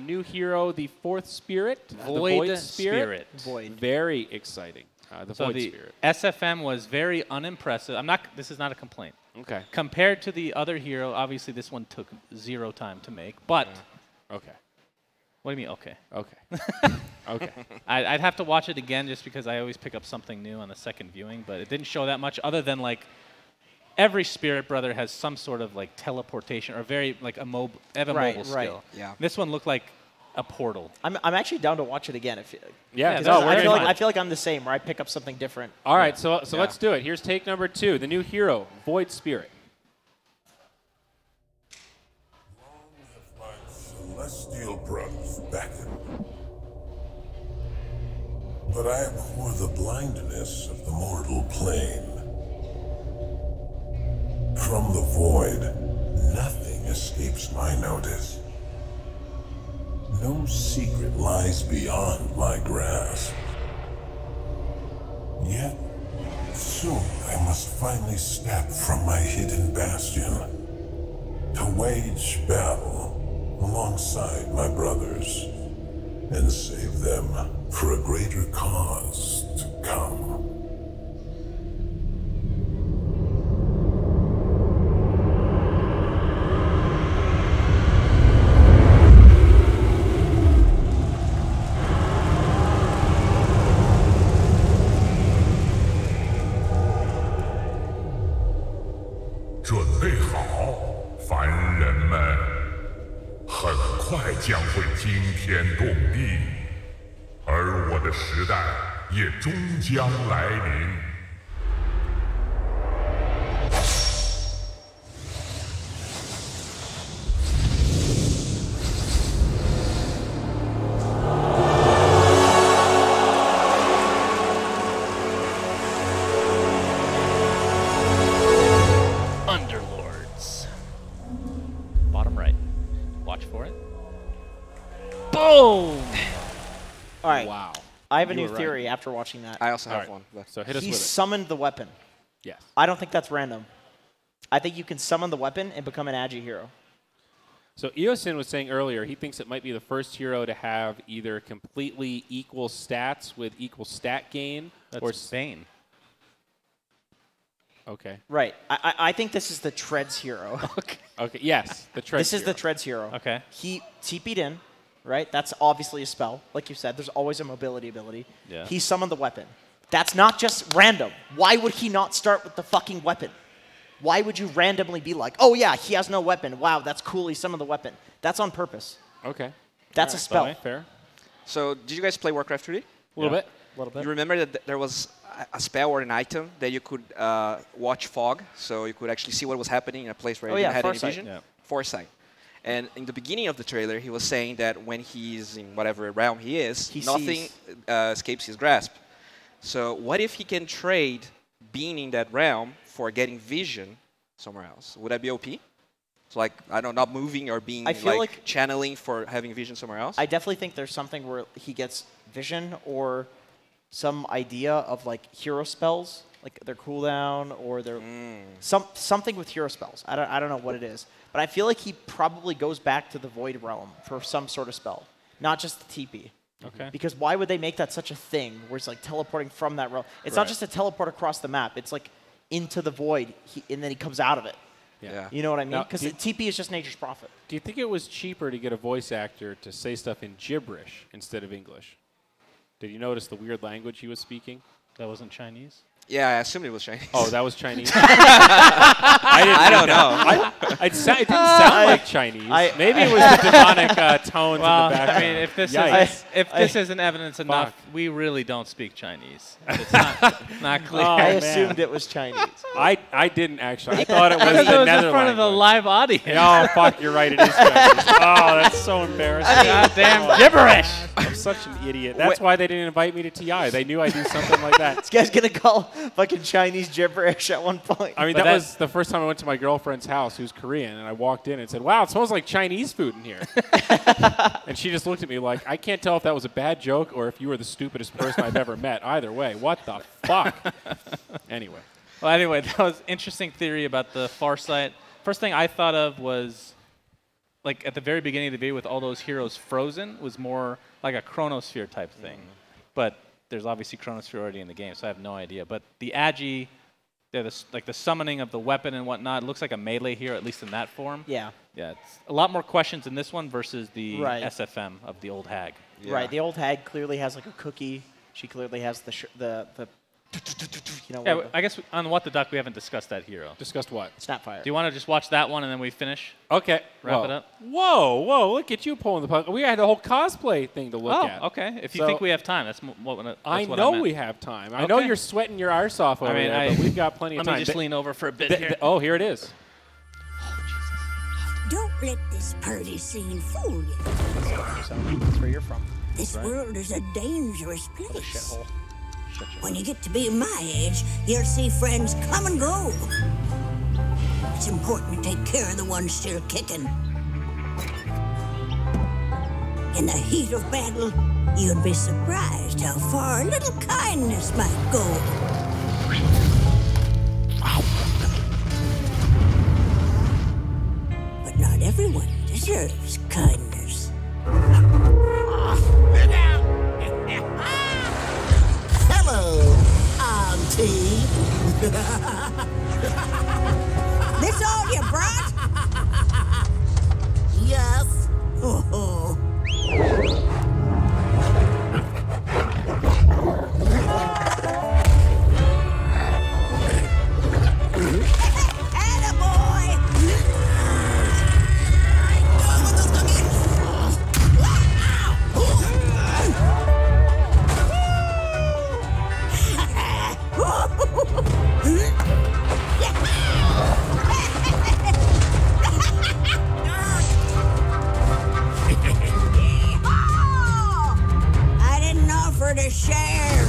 New hero, the 4th Spirit. Void the Spirit. Void. Very exciting. The So Void the Spirit. SFM was very unimpressive. This is not a complaint. Okay. Compared to the other hero, obviously this one took 0 time to make. But Okay. what do you mean? Okay. Okay. Okay. I'd have to watch it again just because I always pick up something new on the second viewing. But it didn't show that much, other than like every Spirit Brother has some sort of like teleportation or very like a mobile skill. Yeah. This one looked like a portal. I'm actually down to watch it again. Yeah. no, we're I feel like I'm the same, where I pick up something different. All right, so let's do it. Here's take number 2, the new hero, Void Spirit. Long have my celestial brothers beckoned, but I abhor the blindness of the mortal plane. From the void, nothing escapes my notice. No secret lies beyond my grasp. Yet, soon I must finally step from my hidden bastion to wage battle alongside my brothers and save them for a greater cause to come. Underlords. Bottom right. Watch for it. Boom! All right. Wow. I have a You new were right. theory after watching that. I also have right. one. But So hit us He with it. summoned the weapon. Yes. I don't think that's random. I think you can summon the weapon and become an agi hero. So Eosin was saying earlier he thinks it might be the first hero to have either completely equal stats with equal stat gain or Spain. Okay. Right. I think this is the Treads hero. Okay. Yes. The Treads This is hero. the Treads hero. Okay. He TP'd in, right? That's obviously a spell. Like you said, there's always a mobility ability. Yeah. He summoned the weapon. That's not just random. Why would he not start with the fucking weapon? Why would you randomly be like, oh yeah, he has no weapon. Wow, that's cool. He summoned the weapon. That's on purpose. Okay. That's a spell. Fair. so did you guys play Warcraft 3D? A little bit. A little bit. You remember that there was a spell or an item that you could watch fog, so you could actually see what was happening in a place where Oh, you yeah, didn't have any foresight. vision? Yeah. Foresight. And in the beginning of the trailer, he was saying that when he's in whatever realm he is, He nothing sees. escapes his grasp. So what if he can trade being in that realm for getting vision somewhere else? Would that be OP? So like, I don't know, not moving or being I feel like channeling for having vision somewhere else? I definitely think there's something where he gets vision or some idea of like hero spells, like their cooldown or their something with hero spells. I don't know what it is, but I feel like he probably goes back to the Void Realm for some sort of spell, not just the TP. Okay. Because why would they make that such a thing where it's like teleporting from that realm? It's not just a teleport across the map. It's like into the void, and then he comes out of it. Yeah. You know what I mean? Now, Because TP is just nature's prophet. Do you think it was cheaper to get a voice actor to say stuff in gibberish instead of English? Did you notice the weird language he was speaking? That wasn't Chinese? Yeah, I assumed it was Chinese. Oh, that was Chinese? I don't know. It didn't sound like Chinese. Maybe it was the demonic tones Well, in the background. I mean, if this isn't evidence enough, we really don't speak Chinese. It's not clear. Oh, I man. assumed it was Chinese. I didn't actually. I thought it was Because the it was Nether in front of the language. live audience. Oh, fuck, you're right. It is Chinese. Oh, that's so embarrassing. Goddamn gibberish. I'm such an idiot. That's why they didn't invite me to TI. They knew I'd do something like that. This guy's going to call fucking Chinese gibberish at one point. I mean, But that was the first time I went to my girlfriend's house, who's Korean, and I walked in and said, wow, it smells like Chinese food in here. And she just looked at me like, I can't tell if that was a bad joke or if you were the stupidest person I've ever met. Either way, what the fuck? Anyway. Well, anyway, that was interesting theory about the Farsight. First thing I thought of was, like, at the very beginning of the video with all those heroes frozen was more like a chronosphere type thing. But there's obviously chronosphere already in the game, so I have no idea. But the Agi, like the summoning of the weapon and whatnot, it looks like a melee hero, at least in that form. Yeah. Yeah, it's a lot more questions in this one versus the Right. SFM of the old hag. Yeah. Right. The old hag clearly has like a cookie. She clearly has the you know, Yeah, what I guess on What the Duck, we haven't discussed that hero. Discussed what? Snapfire. Do you want to just watch that one and then we finish? Okay. Wrap Whoa. it up? Whoa, look at you pulling the puck. We had a whole cosplay thing to look at. Oh, okay. If you So- think we have time, that's what I what know meant. we have time. I know Okay. you're sweating your arse off over there, but we've got plenty of Let time. me just lean over for a bit here. Oh, here it is. Don't let this party scene fool you. That's where you're from. This world is a dangerous place. Shithole. When you get to be my age, you'll see friends come and go. It's important to take care of the ones still kicking. In the heat of battle, you'd be surprised how far a little kindness might go. But not everyone deserves kindness. Hello, Auntie. This all you brought? Yes. Oh. I didn't offer to share.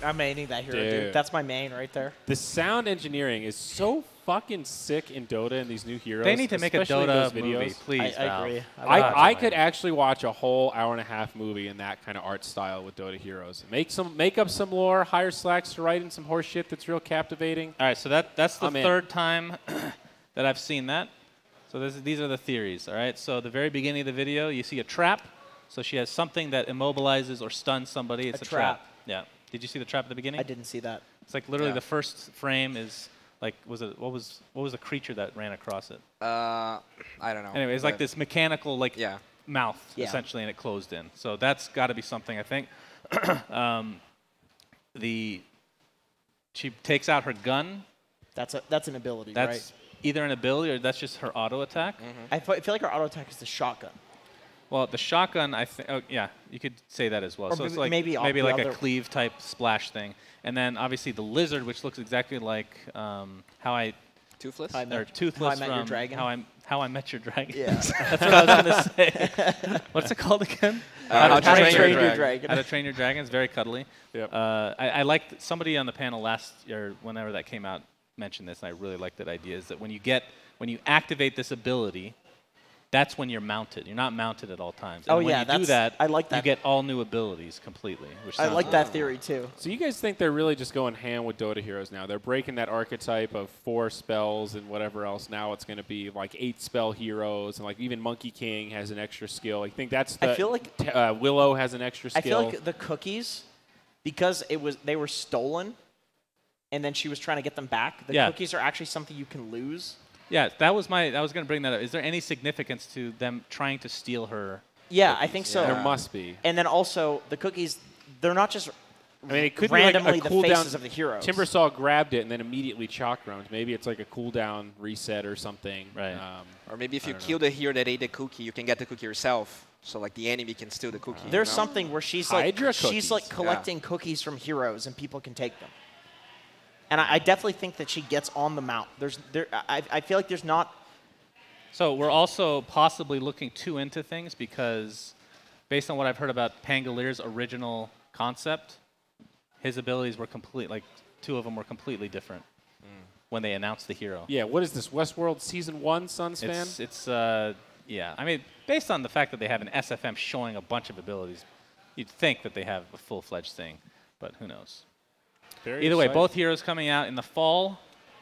I'm maining that hero, dude. Dude. That's my main right there. The sound engineering is so fucking sick in Dota and these new heroes. They need to make a especially in Dota those videos. movie, please. I Valve. agree. I could actually watch a whole hour-and-a-half movie in that kind of art style with Dota heroes. Make up some lore, hire Slacks to write in some horse shit that's real captivating. All right, so that's the I'm in. third time that I've seen that. So these are the theories, all right? So the very beginning of the video, you see a trap. So she has something that immobilizes or stuns somebody. It's a trap. Yeah. Did you see the trap at the beginning? I didn't see that. It's like literally Yeah. the first frame is like what was the creature that ran across it? I don't know. Anyway, it's like but- this mechanical Yeah. mouth Yeah. essentially, and it closed in. So that's got to be something I think. She takes out her gun. That's an ability, That's right? either an ability or that's just her auto attack. I feel like our auto attack is the shotgun. Well, the shotgun, I think, oh, yeah, you could say that as well. Or So it's maybe- like maybe maybe the like a other- cleave type splash thing, and then obviously the lizard, which looks exactly like how I Toothless? Or Toothless How I Met Your from Dragon. How I Met Your Dragon. Yeah. That's what I was going to say. What's it called again? How to Train Your Dragon. How to Train Your Dragon. It's very cuddly. Yep. I liked somebody on the panel last year, whenever that came out, mentioned this, and I really liked that idea, is that when you activate this ability, that's when you're mounted. You're not mounted at all times. And Oh, when yeah, you do that, I like that. you get all new abilities completely. Which I sounds like really that theory too. So you guys think they're really just going ham with Dota heroes now? They're breaking that archetype of 4 spells and whatever else. Now it's going to be like 8 spell heroes, and like even Monkey King has an extra skill. I think that's the. I feel like Willow has an extra skill. I feel like the cookies, because they were stolen, and then she was trying to get them back. The cookies are actually something you can lose. Yeah, I was going to bring that up. Is there any significance to them trying to steal her? Yeah, I think so. There must be. And then also the cookies, they're not just I mean, it could randomly be like a the cooldown. faces of the heroes. Timbersaw grabbed it and then immediately chalk rounds. Maybe it's like a cooldown reset or something. Right. Or maybe if you kill the hero that ate the cookie, you can get the cookie yourself. So like the enemy can steal the cookie. There's you know? something where she's like Hydra collecting cookies from heroes and people can take them. And I definitely think that she gets on the mount. I feel like there's not. So we're also possibly looking too into things because, based on what I've heard about Pangalier's original concept, his abilities were like 2 of them were completely different when they announced the hero. Yeah, what is this, Westworld Season 1, SUNSfan? Yeah. I mean, based on the fact that they have an SFM showing a bunch of abilities, you'd think that they have a full-fledged thing, but who knows. Either way, both heroes coming out in the fall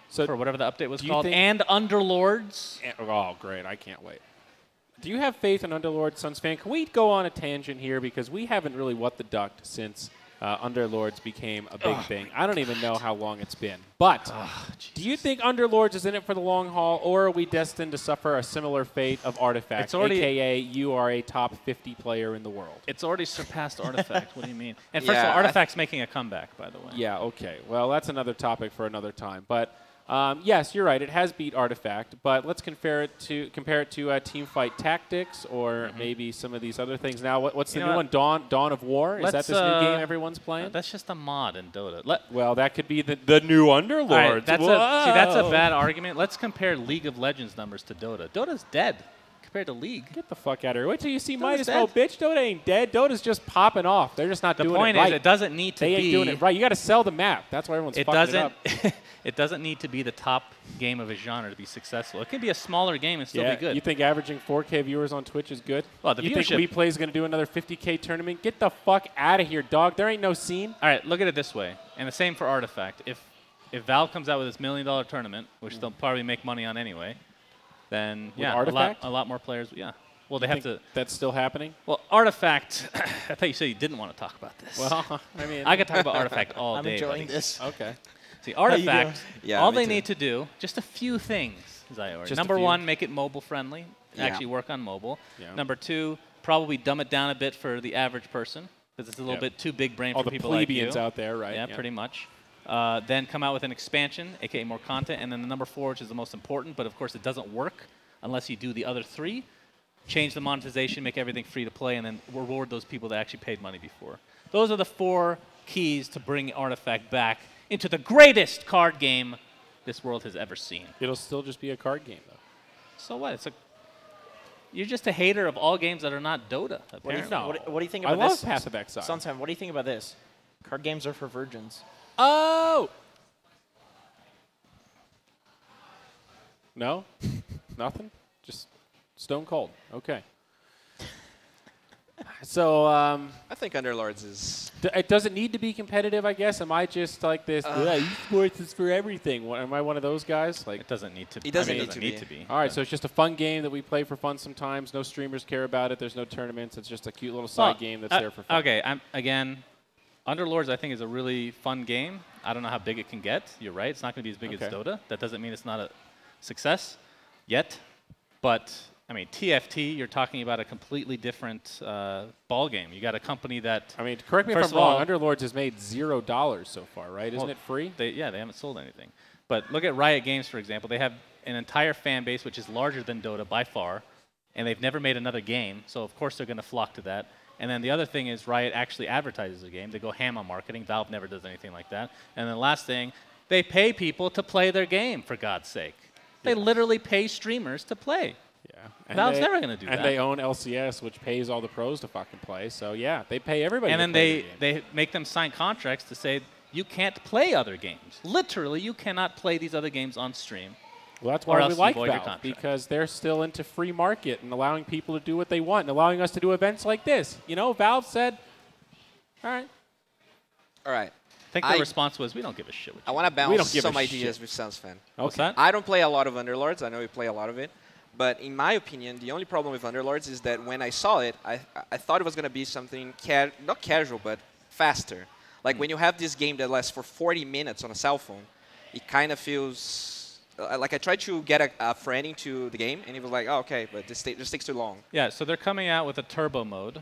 for whatever the update was called, and Underlords. Oh, great. I can't wait. Do you have faith in Underlords, SUNSfan? Can we go on a tangent here? Because we haven't really what the ducked since Underlords became a big thing. I don't even know how long it's been. But do you think Underlords is in it for the long haul, or are we destined to suffer a similar fate of Artifact, a.k.a. you are a top 50 player in the world? It's already surpassed Artifact. What do you mean? And first of all, Artifact's making a comeback, by the way. Yeah, okay. Well, that's another topic for another time. But yes, you're right. It has beat Artifact, but let's compare it to Teamfight Tactics or maybe some of these other things. Now, what's the new one? Dawn of War? Is that this new game everyone's playing? That's just a mod in Dota. Well, that could be the new Underlords. Right, that's a bad argument. Let's compare League of Legends numbers to Dota. Dota's dead compared to League. Get the fuck out of here. Wait till you see Dota's Midas Mo, bitch. Dota ain't dead. Dota's just popping off. They're just not doing it right. The point is, it doesn't need to be. They ain't doing it right. You got to sell the map. That's why everyone's fucking it up. It doesn't need to be the top game of a genre to be successful. It can be a smaller game and still be good. You think averaging 4K viewers on Twitch is good? Well, the you think WePlay is going to do another 50K tournament? Get the fuck out of here, dog. There ain't no scene. All right, look at it this way. And the same for Artifact. If Valve comes out with this $1 million tournament, which they'll probably make money on anyway, then a lot more players. Yeah. Well, they have to. That's still happening? Well, Artifact. I thought you said you didn't want to talk about this. Well, I mean, I could talk about Artifact all day. I'm enjoying this. Okay. See, Artifact, Yeah, all they need to do, just a few things, Zyori. Number 1, make it mobile friendly, actually work on mobile. Yeah. Number 2, probably dumb it down a bit for the average person, because it's a little bit too big brain for people like you. All the plebeians out there, right? Yeah, pretty much. Then come out with an expansion, aka more content, and then the number 4, which is the most important, but of course it doesn't work unless you do the other 3. Change the monetization, make everything free to play, and then reward those people that actually paid money before. Those are the 4 keys to bring Artifact back into the greatest card game this world has ever seen. It'll still just be a card game, though. So what? You're just a hater of all games that are not Dota, apparently. What do you think about this? I love Path of Exile. SUNSfan, what do you think about this? Card games are for virgins. Oh! No? Nothing? Just stone cold. Okay. So, I think Underlords is. It doesn't need to be competitive, I guess. Am I just like this? Esports is for everything. Am I one of those guys? Like, it doesn't need to be. It doesn't need to be. All right, so it's just a fun game that we play for fun sometimes. No streamers care about it. There's no tournaments. It's just a cute little side game that's there for fun. Okay, again, Underlords I think is a really fun game. I don't know how big it can get. You're right. It's not going to be as big as Dota. That doesn't mean it's not a success yet. But I mean, TFT, you're talking about a completely different ball game. You got a company that. I mean, correct me if I'm wrong. Underlords has made $0 so far, right? Isn't it free? They haven't sold anything. But look at Riot Games, for example. They have an entire fan base which is larger than Dota by far, and they've never made another game. So of course they're going to flock to that. And then the other thing is Riot actually advertises a game. They go ham on marketing. Valve never does anything like that. And then the last thing, they pay people to play their game, for God's sake. They literally pay streamers to play. Yeah. And Valve's never going to do that. And they own LCS, which pays all the pros to fucking play. So, yeah, they pay everybody And to then play they make them sign contracts to say you can't play other games. Literally, you cannot play these other games on stream. Well, that's or why else we you like void your Valve, contract. because they're still into free market and allowing people to do what they want and allowing us to do events like this. You know, Valve said, all right. All right. I think the response was, we don't give a shit. I want to We don't bounce give a some ideas shit. with SUNSfan. What's that? I don't play a lot of Underlords. I know you play a lot of it. But in my opinion, the only problem with Underlords is that when I saw it, I thought it was going to be something, not casual, but faster. Like when you have this game that lasts for 40 minutes on a cell phone, it kind of feels... like I tried to get a friend into the game, and he was like, oh, okay, but this just takes too long. Yeah, so they're coming out with a turbo mode.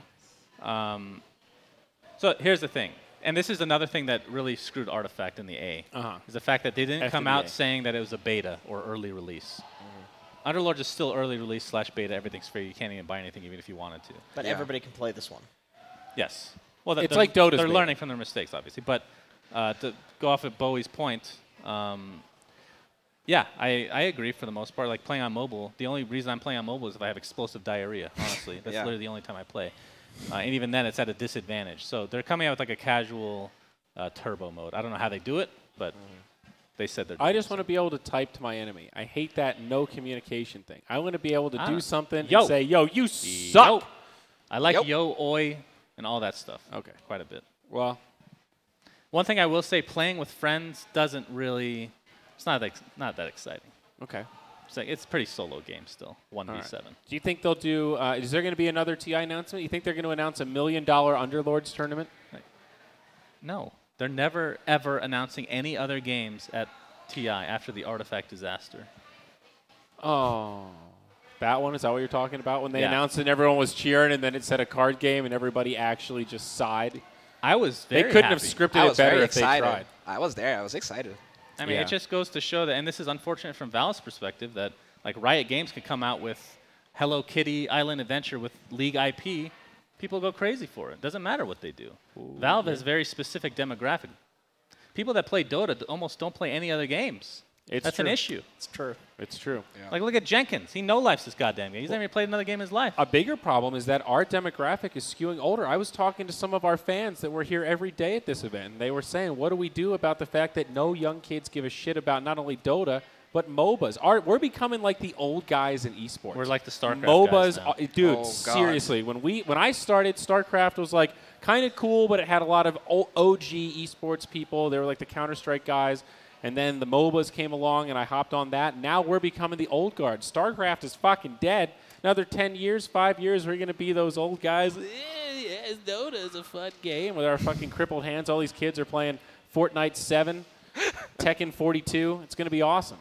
So here's the thing. And this is another thing that really screwed Artifact in the A, is the fact that they didn't come out saying that it was a beta or early release. Underlords is still early release / beta. Everything's free. You can't even buy anything even if you wanted to. But everybody can play this one. Yes. Well, It's like Dota's They're beta. learning from their mistakes, obviously. But to go off of Bowie's point, yeah, I agree for the most part. Like playing on mobile, the only reason I'm playing on mobile is if I have explosive diarrhea, honestly. That's literally the only time I play. And even then, it's at a disadvantage. So they're coming out with like a casual turbo mode. I don't know how they do it, but they said they're I just want to be able to type to my enemy. I hate that no communication thing. I want to be able to do something Yo. and say, yo, you suck. Yo. I like yo, oi, and all that stuff. Okay. Quite a bit. Well, one thing I will say, playing with friends doesn't really, it's not that exciting. okay. It's a pretty solo game still, 1v7. Do you think they'll do, is there going to be another TI announcement? You think they're going to announce $1 million Underlords tournament? No. They're never, ever announcing any other games at TI after the Artifact disaster. Oh. That one? Is that what you're talking about? When they Yeah. announced it and everyone was cheering and then it said a card game and everybody actually just sighed? I was very They couldn't happy. have scripted I it was better very if they excited. tried. I was there. I was excited. I mean, Yeah. it just goes to show that, and this is unfortunate from Valve's perspective, that like Riot Games could come out with Hello Kitty Island Adventure with League IP. People go crazy for it. Doesn't matter what they do. Valve has very specific demographic. People that play Dota almost don't play any other games. That's an true. issue. It's true. It's true. Like, look at Jenkins. He no-lifes this goddamn game. He's never even played another game in his life. A bigger problem is that our demographic is skewing older. I was talking to some of our fans that were here every day at this event, and they were saying, what do we do about the fact that no young kids give a shit about not only Dota, but MOBAs? We're becoming like the old guys in esports. We're like the StarCraft MOBAs, guys now. dude, Oh, God. seriously. When I started, StarCraft was like kind of cool, but it had a lot of OG esports people. They were like the Counter-Strike guys. And then the MOBAs came along, and I hopped on that. Now we're becoming the old guard. StarCraft is fucking dead. Another 10 years, 5 years, we're going to be those old guys. Yes, Dota is a fun game with our fucking crippled hands. All these kids are playing Fortnite 7, Tekken 42. It's going to be awesome.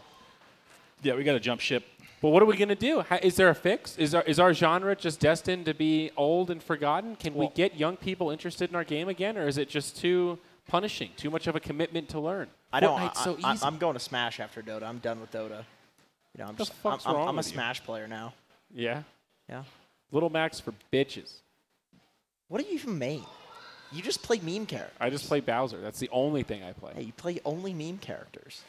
Yeah, we got to jump ship. But what are we going to do? Is there a fix? Is our genre just destined to be old and forgotten? Can we get young people interested in our game again, or is it just too punishing, too much of a commitment to learn? I don't. Fortnite's so easy. I'm going to Smash after Dota. I'm done with Dota. You know, The fuck's wrong I'm a with you? Smash player now. Yeah. Yeah. Little Max for bitches. What do you even mean? You just play meme characters. I just play Bowser. That's the only thing I play. Hey, you play only meme characters.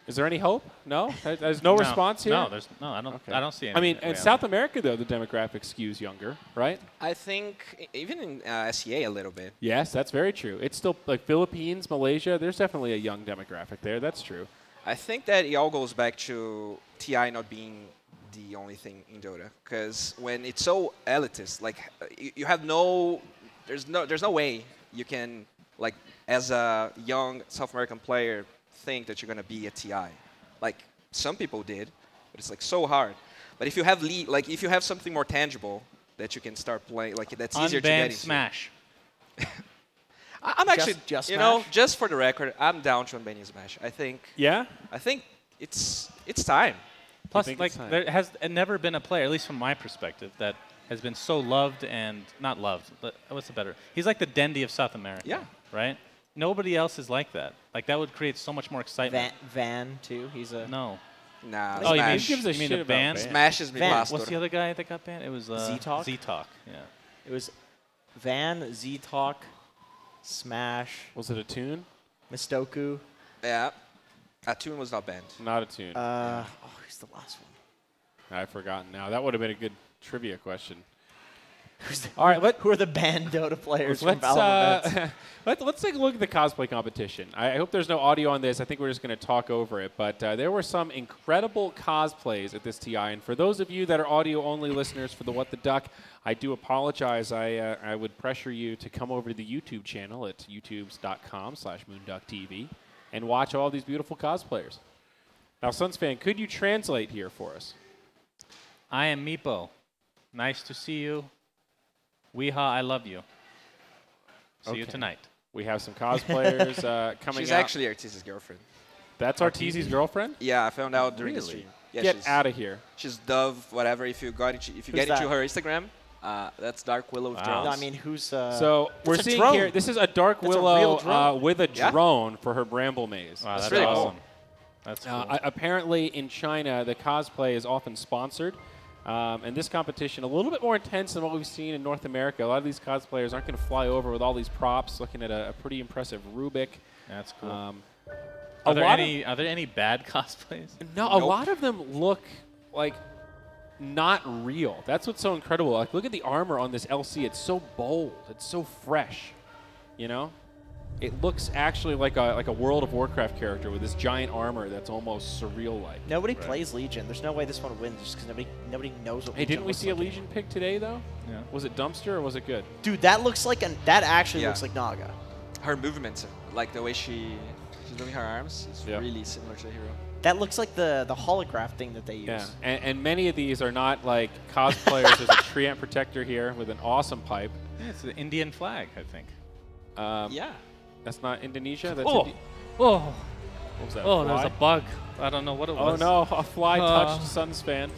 Is there any hope? No? There's no response here? No, I don't. Okay. I don't see any. I mean, in South America, though, the demographic skews younger, right? I think even in SEA a little bit. Yes, that's very true. It's still like Philippines, Malaysia. There's definitely a young demographic there. That's true. I think that it all goes back to TI not being the only thing in Dota, because when it's so elitist, like you have there's no way you can, like, as a young South American player, think that you're gonna be a TI. Like some people did, but it's like so hard. But if you have if you have something more tangible that you can start playing, like that's easier to get into. Smash. I'm actually, just you know, Smash? just for the record, I'm down to unbanning Smash. I think Yeah? it's time. Plus, think like, it's time? there has never been a player, at least from my perspective, that has been so loved and not loved. But what's the better? He's like the Dendy of South America. Yeah. Right. Nobody else is like that. Like that would create so much more excitement. Van too. He's a No. Nah, Oh, you mean, Smash. gives a you mean shit the about band? Van? Smash is me Van, pastor. What's the other guy that got banned? It was Z-Talk? Z-Talk. Yeah. It was Van, Z-Talk, Smash, Was it a tune? Mistoku. Yeah. A tune was not banned. Not a tune. Who's the last one? I've forgotten now. That would have been a good trivia question. All right, who are the banned Dota players from Valorant events? Let's take a look at the cosplay competition. I hope there's no audio on this. I think we're just going to talk over it. But there were some incredible cosplays at this TI. And for those of you that are audio-only listeners for the What the Duck, I do apologize. I would pressure you to come over to the YouTube channel at youtubes.com/MoonduckTV and watch all these beautiful cosplayers. Now, SUNSfan, could you translate here for us? I am Meepo. Nice to see you. Weehaw, I love you. See you tonight. We have some cosplayers coming She's out. actually Arteezy's girlfriend. That's Arteezy's girlfriend? Yeah, I found out during the stream. Yeah, Get out of here. She's Dove, whatever. If you get into her Instagram, that's Dark Willow with drones. No, I mean, who's... so we're it's a seeing drone. here, this is a Dark That's a real Willow drone. with a drone for her Bramble Maze. Wow, that's really awesome. cool. That's cool. Apparently in China, the cosplay is often sponsored. And this competition, a little bit more intense than what we've seen in North America. A lot of these cosplayers aren't going to fly over with all these props, looking at a pretty impressive Rubik. That's cool. Are there any bad cosplays? No, a lot of them look like not real. That's what's so incredible. Like, look at the armor on this LC. It's so bold. It's so fresh. You know, it looks actually like a World of Warcraft character with this giant armor that's almost surreal-like. Nobody plays Legion. There's no way this one wins just because nobody knows what. Hey, didn't we see a Legion pick today though? Yeah. Was it Dumpster or was it good? Dude, that looks like that actually looks like Naga. Her movements, like the way she's moving her arms, is really similar to the hero. That looks like the holograph thing that they use. Yeah, and many of these are not like cosplayers. There's a tree ant protector here with an awesome pipe. Yeah, it's the Indian flag, I think. Yeah. That's not Indonesia. That's Oh, what was that? oh, there's fly? a bug. I don't know what it was. Oh no, a fly touched SUNSfan.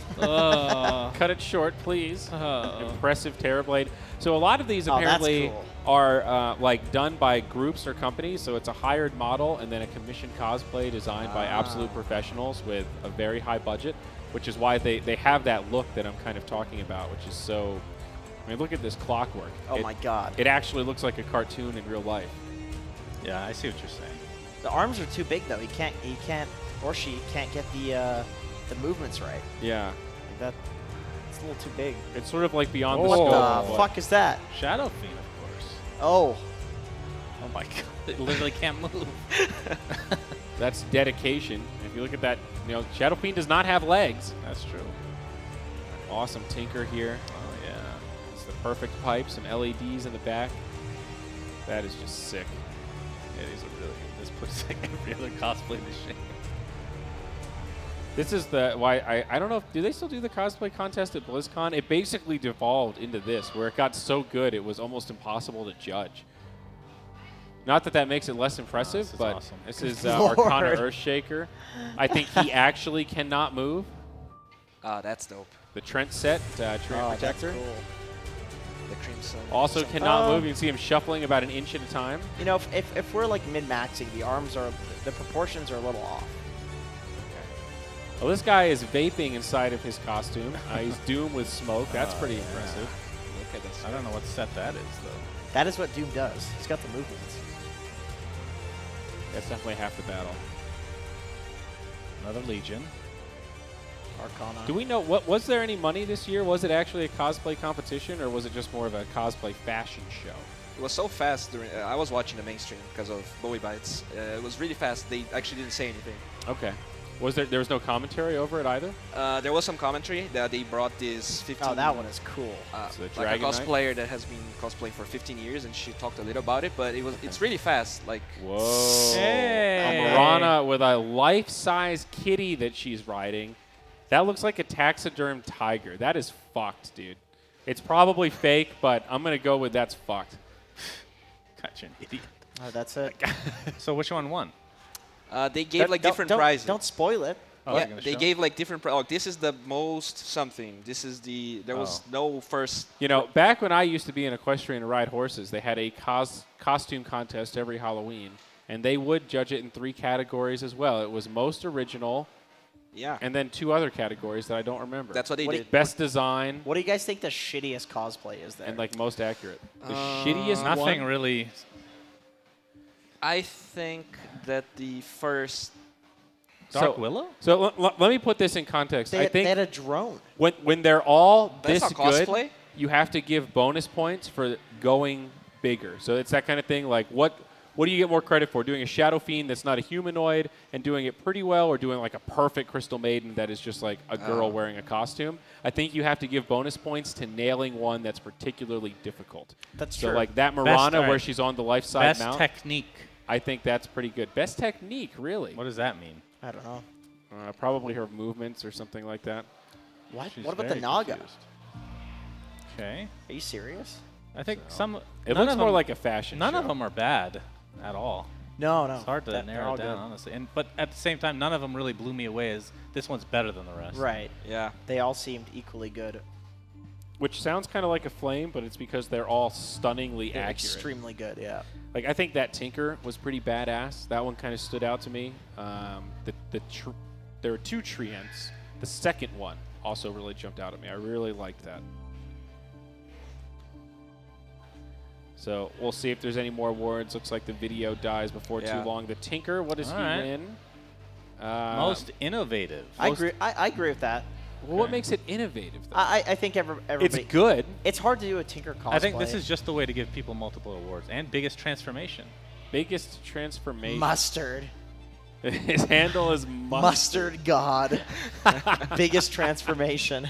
Cut it short, please. Impressive Terrorblade. So a lot of these apparently are like done by groups or companies. So it's a hired model and then a commissioned cosplay designed by absolute professionals with a very high budget, which is why they have that look that I'm kind of talking about, which is so. I mean, look at this clockwork. Oh my God. It actually looks like a cartoon in real life. Yeah, I see what you're saying. The arms are too big though. He can't, or she can't get the movements right. Yeah. Like that. It's a little too big. It's sort of like beyond the What scope. the of what- fuck is that? Shadow Fiend, of course. Oh. Oh my god, it literally can't move. That's dedication. If you look at that, you know, Shadow Fiend does not have legs. That's true. Awesome Tinker here. Oh yeah. It's the perfect pipe, some LEDs in the back. That is just sick. Yeah, these are really good. This puts like every other cosplay to shame. This is the why I don't know if do they still do the cosplay contest at BlizzCon? It basically devolved into this where it got so good it was almost impossible to judge. Not that that makes it less impressive, this is but awesome. this is Lord. Arcana Earthshaker. I think he actually cannot move. That's dope. The Trent set, Tree Oh, that's Protector. cool. The Crimson. Also cannot move. You can see him shuffling about an inch at a time. You know, if we're like min-maxing, the proportions are a little off. Well, this guy is vaping inside of his costume. He's Doom with smoke. That's pretty impressive. Look at this. I don't know what set that is though. That is what Doom does. He's got the movements. That's definitely half the battle. Another Legion. Arcana. Do we know, was there any money this year? Was it actually a cosplay competition, or was it just more of a cosplay fashion show? It was so fast during. I was watching the mainstream because of Bowie Bites. It was really fast. They actually didn't say anything. Okay. There was no commentary over it either? There was some commentary that they brought this 15. Oh, that one is cool. So the like a Dragon Knight? cosplayer that has been cosplaying for 15 years, and she talked a little about it. But it's really fast. Like Whoa. Hey. A Marana with a life-size kitty that she's riding. That looks like a taxidermed tiger. That is fucked, dude. It's probably fake, but I'm going to go with that's fucked. Gotcha, an idiot. Oh, that's it. So which one won? they gave like different prizes. Don't spoil it. Oh, yeah, they're gonna they show? gave like different. Oh, this is the most something. This is the. There was no first. You know, back when I used to be in equestrian and ride horses, they had a costume contest every Halloween, and they would judge it in 3 categories as well. It was most original, Yeah. and then 2 other categories that I don't remember. That's what they did. Best design What do you guys think the shittiest cosplay is there? and like most accurate. The shittiest Nothing one. really. I think that the first Dark Willow? So let me put this in context. I think they had a drone. when they're all That's this not good, cosplay? you have to give bonus points for going bigger. So it's that kind of thing. Like what do you get more credit for? Doing a Shadow Fiend that's not a humanoid and doing it pretty well, or doing like a perfect Crystal Maiden that is just like a girl wearing a costume? I think you have to give bonus points to nailing one that's particularly difficult. That's so true. like that Mirana where alright. she's on the life side Best mount. technique. I think that's pretty good. Best technique, really. What does that mean? I don't know. Probably her movements or something like that. What? She's What about the very Naga? confused. Okay. Are you serious? I think some. It none looks of more them- like a fashion None show. of them are bad at all. No, no. It's hard to They're narrow all it down, good. honestly. But at the same time, none of them really blew me away as this one's better than the rest. Right. Yeah. They all seemed equally good. Which sounds kind of like a flame, but it's because they're all stunningly They're accurate. extremely good, yeah. Like I think that Tinker was pretty badass. That one kind of stood out to me. There were two Treants. The second one also really jumped out at me. I really liked that. So we'll see if there's any more awards. Looks like the video dies before Yeah. too long. The Tinker, what does All he right. win? Most innovative. I agree with that. Well, what makes it innovative, though? I think everybody. It's good. It's hard to do a Tinker cosplay. I think this is just the way to give people multiple awards. And biggest transformation. Biggest transformation. mustard. His handle is Mustard God. Biggest transformation.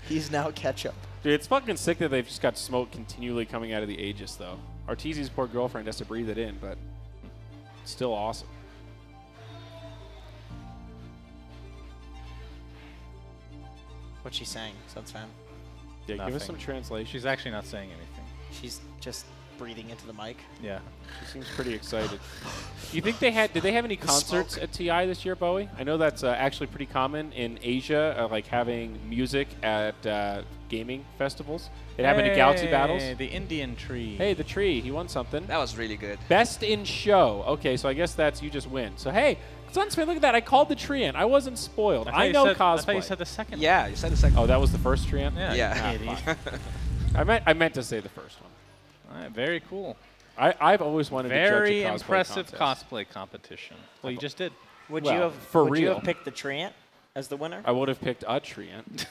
He's now ketchup. Dude, it's fucking sick that they've just got smoke continually coming out of the Aegis, though. Arteezy's poor girlfriend has to breathe it in, but it's still awesome. What's she saying, SUNSfan? Yeah, give us Nothing. some translation. She's actually not saying anything. She's just breathing into the mic. Yeah. She seems pretty excited. You think did they have any concerts at TI this year, Bowie? I know that's actually pretty common in Asia, like having music at gaming festivals. It happened at Galaxy Battles. The Indian tree. Hey, the tree, he won something. That was really good. Best in show. Okay, so I guess that's you just win. So hey, SUNSfan, look at that. I called the Treant. I wasn't spoiled. I know cosplay. I thought you said the second one. Yeah, you said the second. Oh, that was the first Treant? Yeah. Yeah. you idiot. I meant to say the first one. All right, very cool. I've always wanted Very to judge a cosplay impressive contest. cosplay competition. Well, you just did. Would Well, you have for would you real. have picked the Treant as the winner? I would have picked a Treant.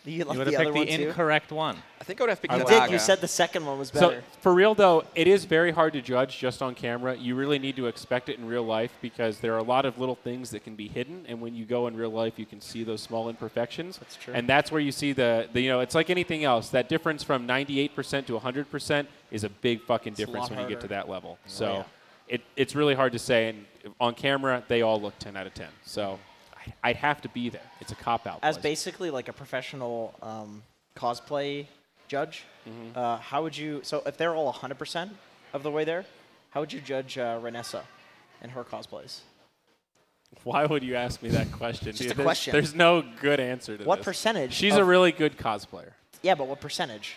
You You left would the have other picked one the too? incorrect one. I think I would have picked I the You did. Naga. You said the second one was So better. for real though, it is very hard to judge just on camera. You really need to expect it in real life because there are a lot of little things that can be hidden, and when you go in real life, you can see those small imperfections. That's true. And that's where you see the it's like anything else. That difference from 98% to 100% is a big fucking a difference lot when you get to harder. that level. So yeah. it's really hard to say. And on camera, they all look 10 out of 10. So I'd have to be there. It's a cop out. As basically like a professional cosplay judge, how would you? So if they're all 100% of the way there, how would you judge Renessa and her cosplays? Why would you ask me that question? Just a Dude, question. There's no good answer to What this. percentage? She's of- a really good cosplayer. Yeah, but what percentage?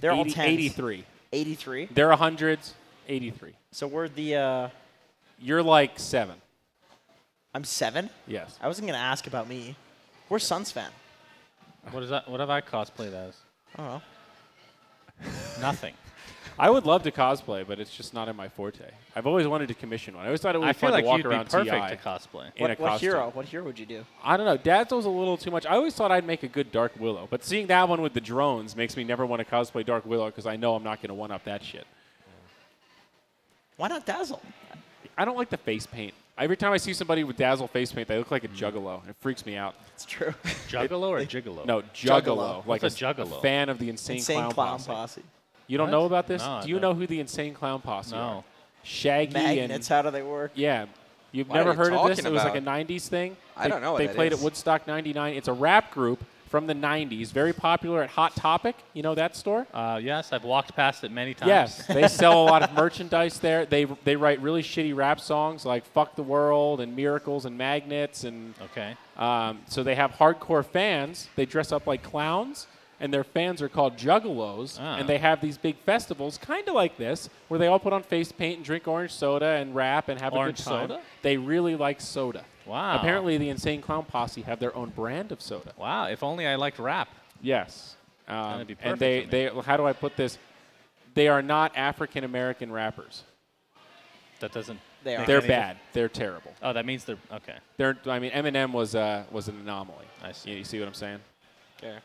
They're all 10s. 83. 83. They're 100s, 83. So we're the. You're like 7. I'm 7. Yes. I wasn't gonna ask about me. We're SUNSfan. What is that? What have I cosplayed as? I don't know. Nothing. I would love to cosplay, but it's just not in my forte. I've always wanted to commission one. I always thought it would be I feel fun like to walk you'd be around perfect TI to cosplay. in a What costume. hero? What hero would you do? I don't know. Dazzle's a little too much. I always thought I'd make a good Dark Willow, but seeing that one with the drones makes me never want to cosplay Dark Willow because I know I'm not going to one-up that shit. Why not Dazzle? I don't like the face paint. Every time I see somebody with Dazzle face paint, they look like a juggalo. It freaks me out. It's true. Juggalo or gigolo? No, Juggalo. juggalo. Like What's a juggalo? fan of the Insane, Insane Clown, Clown Posse. Posse. You don't What? know about this? No, I Do you don't. know who the Insane Clown Posse are? No. Shaggy Magnets. How do they work? and yeah. You've What are never you heard of this? talking It was like a about? 90s thing. I don't know what They that played is. at Woodstock 99. It's a rap group from the 90s, very popular at Hot Topic. You know that store? Yes, I've walked past it many times. Yes, they sell a lot of merchandise there. They write really shitty rap songs like "Fuck the World" and "Miracles" and "Magnets" and Okay. so they have hardcore fans. They dress up like clowns, and their fans are called juggalos. Ah. And they have these big festivals, kind of like this, where they all put on face paint and drink orange soda and rap and have Orange a good time. soda? They really like soda. Wow. Apparently, the Insane Clown Posse have their own brand of soda. Wow. If only I liked rap. Yes. That'd be and perfect they how do I put this? They are not African American rappers. That doesn't They are. They're bad. They're terrible. Oh, that means they're okay. I mean, Eminem was an anomaly. I see. You see what I'm saying? Okay.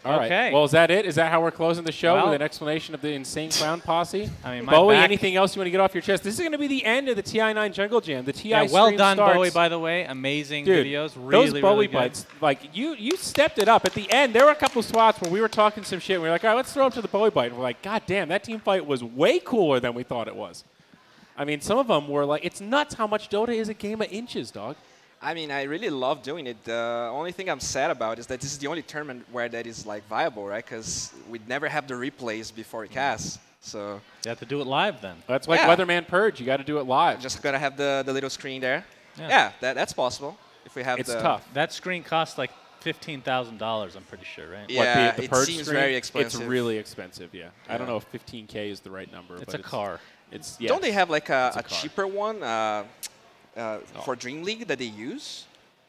All right. Okay. Well, is that it? Is that how we're closing the show Well, with an explanation of the insane clown posse? I mean, my Bowie, back- anything else you want to get off your chest? This is going to be the end of the TI9 Jungle Jam. The TI Yeah, well stream done, starts. Bowie. By the way, amazing Dude, videos. Really, those Bowie really good. bites, like you stepped it up. At the end, there were a couple of spots where we were talking some shit. And we were like, all right, let's throw up to the Bowie bite. And we're like, God damn, that team fight was way cooler than we thought it was. I mean, some of them were like, it's nuts how much Dota is a game of inches, dog. I mean, I really love doing it. The only thing I'm sad about is that this is the only tournament where that is like viable, right? Because we'd never have the replays before it casts. So You have to do it live then. That's like Yeah. Weatherman Purge. You got to do it live. just gotta have the little screen there. Yeah. Yeah, that's possible if we have It's the. tough. That screen costs like $15,000. I'm pretty sure, right? Yeah, the it Purge seems screen? very expensive. It's really expensive, yeah. I don't Yeah. know if 15K is the right number. It's but a car. It's yeah. Don't they have like a It's a car. cheaper one for Dream League that they use?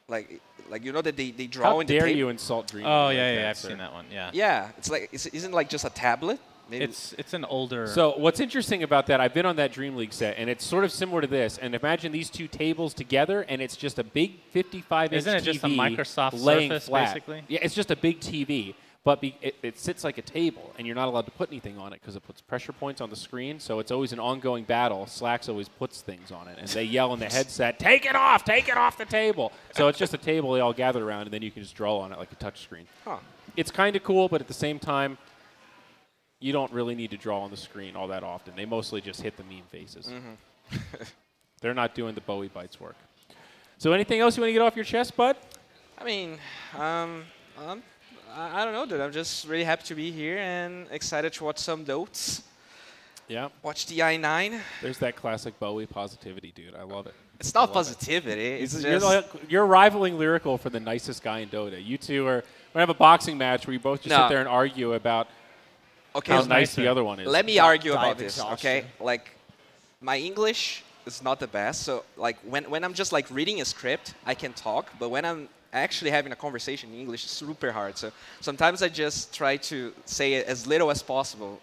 Like you know that they draw How in the dare tape? you insult Dream? Oh like yeah, that, yeah, I've sir. seen that one. Yeah. Yeah, it's like isn't like just a tablet? Maybe It's an older. So what's interesting about that, I've been on that Dream League set, and it's sort of similar to this. And imagine these two tables together, and it's just a big 55-inch TV. Isn't it just a Microsoft laying Surface, flat. basically? Yeah, it's just a big TV, but it sits like a table, and you're not allowed to put anything on it because it puts pressure points on the screen. So it's always an ongoing battle. Slacks always puts things on it, and they yell in the headset, take it off the table. So it's just a table they all gather around, and then you can just draw on it like a touch screen. Huh. It's kind of cool, but at the same time, you don't really need to draw on the screen all that often. They mostly just hit the meme faces. They're not doing the Bowie bites work. So anything else you want to get off your chest, bud? I mean, I don't know, dude. I'm just really happy to be here and excited to watch some Dotes. Yeah. Watch TI9. There's that classic Bowie positivity, dude. I love it. It's not positivity. It's You're rivaling Lyrical for the nicest guy in Dota. You two are going to have a boxing match where you both just sit there and argue about how nice the other one is. Let me argue about Dive this, exhaustion. okay? Like, my English is not the best. So, like, when I'm just, like, reading a script, I can talk. But when I'm actually having a conversation in English, it's super hard. So sometimes I just try to say it as little as possible.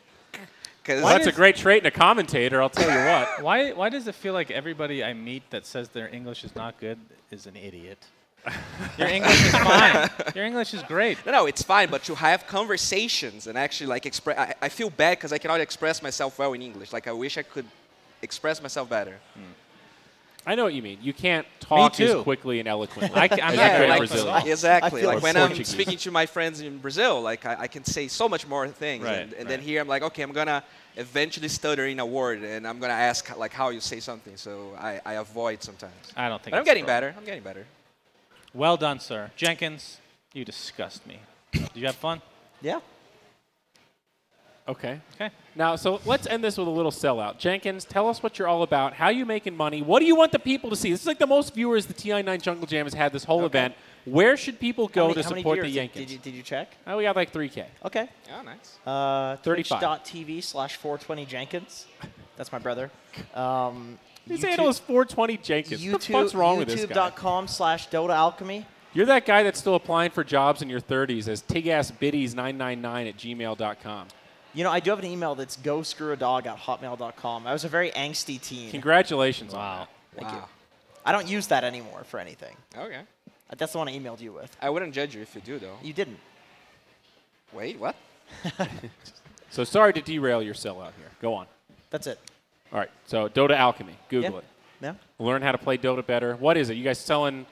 Well, that's a great trait in a commentator, I'll tell you what. Why does it feel like everybody I meet that says their English is not good is an idiot? Your English is fine. Your English is great. No, it's fine, but to have conversations and actually like express, I feel bad because I cannot express myself well in English. Like I wish I could express myself better. I know what you mean. You can't talk too. as quickly and eloquently. I'm as not you very could in eloquent. Brazilian. Exactly. I feel Like like when I'm Portuguese. speaking to my friends in Brazil, like I can say so much more things. Right, and right. then here I'm like, okay, I'm gonna eventually stutter in a word, and I'm gonna ask like how you say something. So I avoid sometimes. I don't think. But I'm it's getting a better. I'm getting better. Well done, sir. Jenkins, you disgust me. Did you have fun? Yeah. Okay. Okay. Now, so let's end this with a little sellout. Jenkins, tell us what you're all about. How you making money? What do you want the people to see? This is like the most viewers the TI9 Jungle Jam has had this whole event. Where should people go to support the Jenkins? Did you check? Oh, we got like 3K. Okay. Oh, nice. 35. Twitch.tv/420Jenkins. That's my brother. His handle is 420 Jenkins. What the fuck's wrong with this guy? YouTube.com/DotaAlchemy. You're that guy that's still applying for jobs in your 30s as tigassbiddies999@gmail.com. You know, I do have an email that's goscrewadog@hotmail.com. I was a very angsty teen. Congratulations on Wow. Thank you. I don't use that anymore for anything. Okay. That's the one I emailed you with. I wouldn't judge you if you do, though. You didn't. Wait, what? that. So sorry to derail your sellout here. Go on. That's it. All right. So Dota Alchemy. Google Yeah. it. Yeah. Learn how to play Dota better. What is it? You guys selling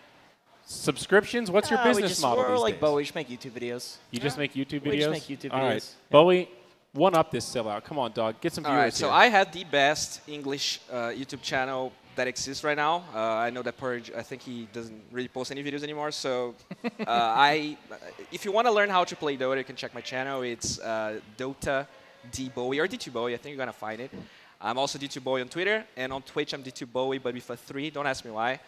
subscriptions? What's your business model We're these like days? Bowie. We just make YouTube videos. You just make YouTube videos? We just make YouTube All right. videos. Yeah. Bowie, one up this sellout. Come on, dog. Get some All viewers right, so here. I have the best English YouTube channel that exists right now. I know that Purge, I think he doesn't really post any videos anymore. So if you want to learn how to play Dota, you can check my channel. It's Dota D Bowie or D2 Bowie. I think you're going to find it. I'm also D2 Bowie on Twitter. And on Twitch, I'm D2 Bowie, but with a 3. Don't ask me why.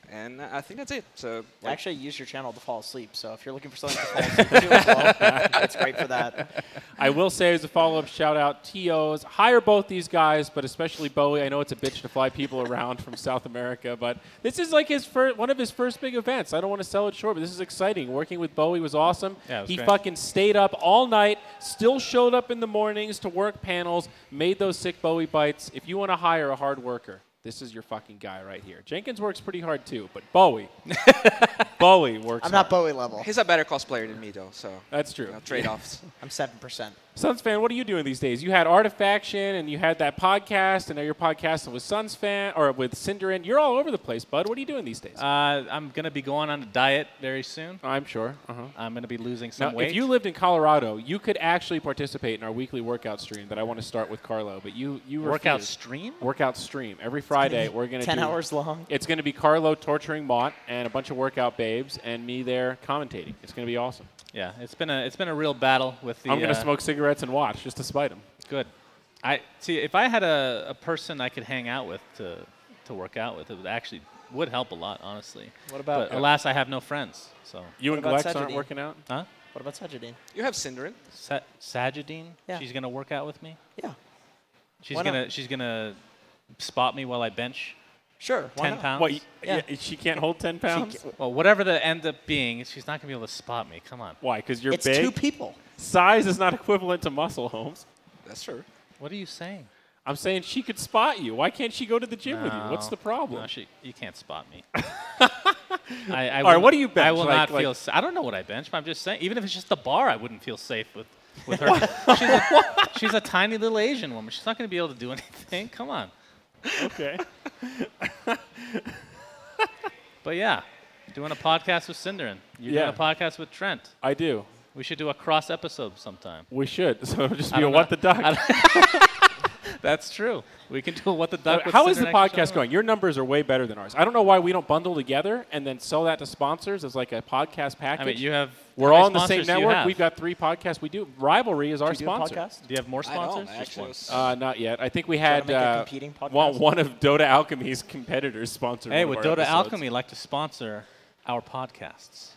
And I think that's it. So I actually use your channel to fall asleep, so if you're looking for something to fall asleep to as well, it's great for that. I will say as a follow-up shout-out, TOs, hire both these guys, but especially Bowie. I know it's a bitch to fly people around from South America, but this is like his one of his first big events. I don't want to sell it short, but this is exciting. Working with Bowie was awesome. Yeah, it was he great. fucking stayed up all night, still showed up in the mornings to work panels, made those sick Bowie bites. If you want to hire a hard worker, this is your fucking guy right here. Jenkins works pretty hard too, but Bowie, Bowie works I'm not hard. Bowie level. he's a better cosplayer than me, though. So That's true. trade-offs. I'm 7%. SUNSfan, what are you doing these days? You had Artifaction, and you had that podcast, and now you're podcasting with SUNSfan, or with Cinderin. You're all over the place, bud. What are you doing these days? I'm going to be going on a diet very soon. I'm sure. I'm going to be losing Now, some weight. if you lived in Colorado, you could actually participate in our weekly workout stream that I want to start with Carlo, but you Workout refuse. stream? Workout stream. Every Friday, we're going to 10 do hours long. It's going to be Carlo torturing Mott and a bunch of workout babes and me there commentating. It's going to be awesome. Yeah, it's been a real battle with the. I'm going to smoke cigarettes and watch just to spite him. Good. I see. If I had a person I could hang out with to work out with, it would help a lot, honestly. What about But alas, I have no friends. So. You What and about Glex aren't Sajidine? working out? Huh? What about Sajidine? You have Cinderin. Sajidine? Yeah. She's gonna work out with me. Yeah. She's Why not? she's gonna spot me while I bench Sure. Why 10 not? pounds. What? Yeah. She can't hold 10 pounds? Well, whatever the end up being, she's not gonna be able to spot me. Come on. Why? Because you're It's big? 2 people. Size is not equivalent to muscle, Holmes. That's true. What are you saying? I'm saying she could spot you. Why can't she go to the gym with you? What's the problem? No, you can't spot me. All right, what do you bench? I will Like- not feel. I don't know what I bench, but I'm just saying. Even if it's just the bar, I wouldn't feel safe with her. she's a tiny little Asian woman. She's not going to be able to do anything. Come on. Okay. But yeah, doing a podcast with Cinderin. You're Yeah. doing a podcast with Trent. I do. We should do a cross episode sometime. We should. So it'll just I be a don't What know. the Duck. That's true. We can do a What the Duck. with How is the Cinderin podcast actually. going? Your numbers are way better than ours. I don't know why we don't bundle together and then sell that to sponsors as like a podcast package. I mean, you have. We're how many all in the same sponsors do you network. have? We've got 3 podcasts. We do. Rivalry is our Do you do a sponsor. podcast? Do you have more I don't. sponsors? I Just actually one. was- Not yet. I think we you wanna had make a competing podcast? one of Dota Alchemy's competitors sponsored. Hey, one would of our Dota episodes. Alchemy like to sponsor our podcasts?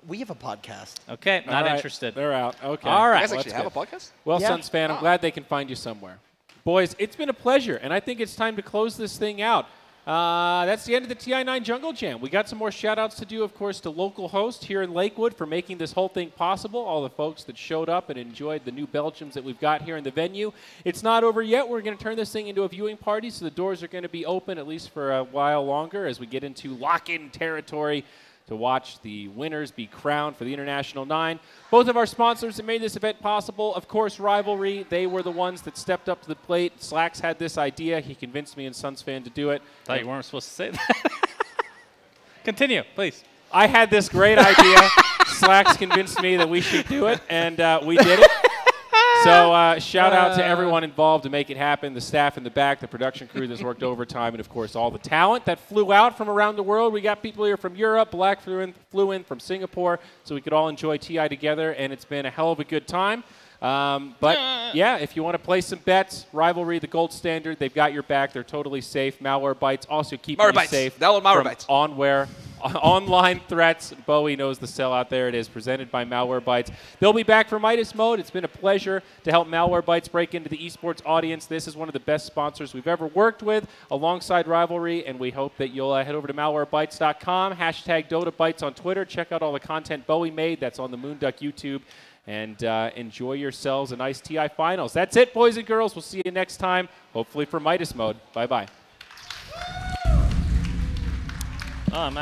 We have a podcast. Okay, All not right, interested. They're out. Okay. All right. You guys Well, actually that's have good. a podcast? Well, Yeah. SUNSfan, I'm glad they can find you somewhere. Boys, it's been a pleasure, and I think it's time to close this thing out. That's the end of the TI9 Jungle Jam. We got some more shout-outs to do, of course, to local host here in Lakewood for making this whole thing possible, all the folks that showed up and enjoyed the new Belgiums that we've got here in the venue. It's not over yet. We're going to turn this thing into a viewing party, so the doors are going to be open at least for a while longer as we get into lock-in territory to watch the winners be crowned for the International 9. Both of our sponsors that made this event possible, of course, Rivalry. They were the ones that stepped up to the plate. Slacks had this idea. He convinced me and SUNSfan to do it. Thought you weren't supposed to say that. Continue, please. I had this great idea. Slacks convinced me that we should do it, and we did it. So shout out to everyone involved to make it happen, the staff in the back, the production crew that's worked overtime, and, of course, all the talent that flew out from around the world. We got people here from Europe. Black flew in from Singapore, so we could all enjoy TI together, and it's been a hell of a good time. But, yeah, if you want to play some bets, Rivalry, the gold standard, they've got your back. They're totally safe. Malware Bytes also keeping you Malwarebytes. safe Download Malwarebytes. from online threats. Bowie knows the sellout there. It is presented by Malware Bytes. They'll be back for Midas Mode. It's been a pleasure to help Malware Bytes break into the esports audience. This is one of the best sponsors we've ever worked with alongside Rivalry, and we hope that you'll head over to malwarebytes.com, hashtag DotaBytes on Twitter. Check out all the content Bowie made. That's on the MOONDUCK YouTube. And enjoy yourselves a nice TI Finals. That's it, boys and girls. We'll see you next time, hopefully for Midas Mode. Bye-bye. Oh, man.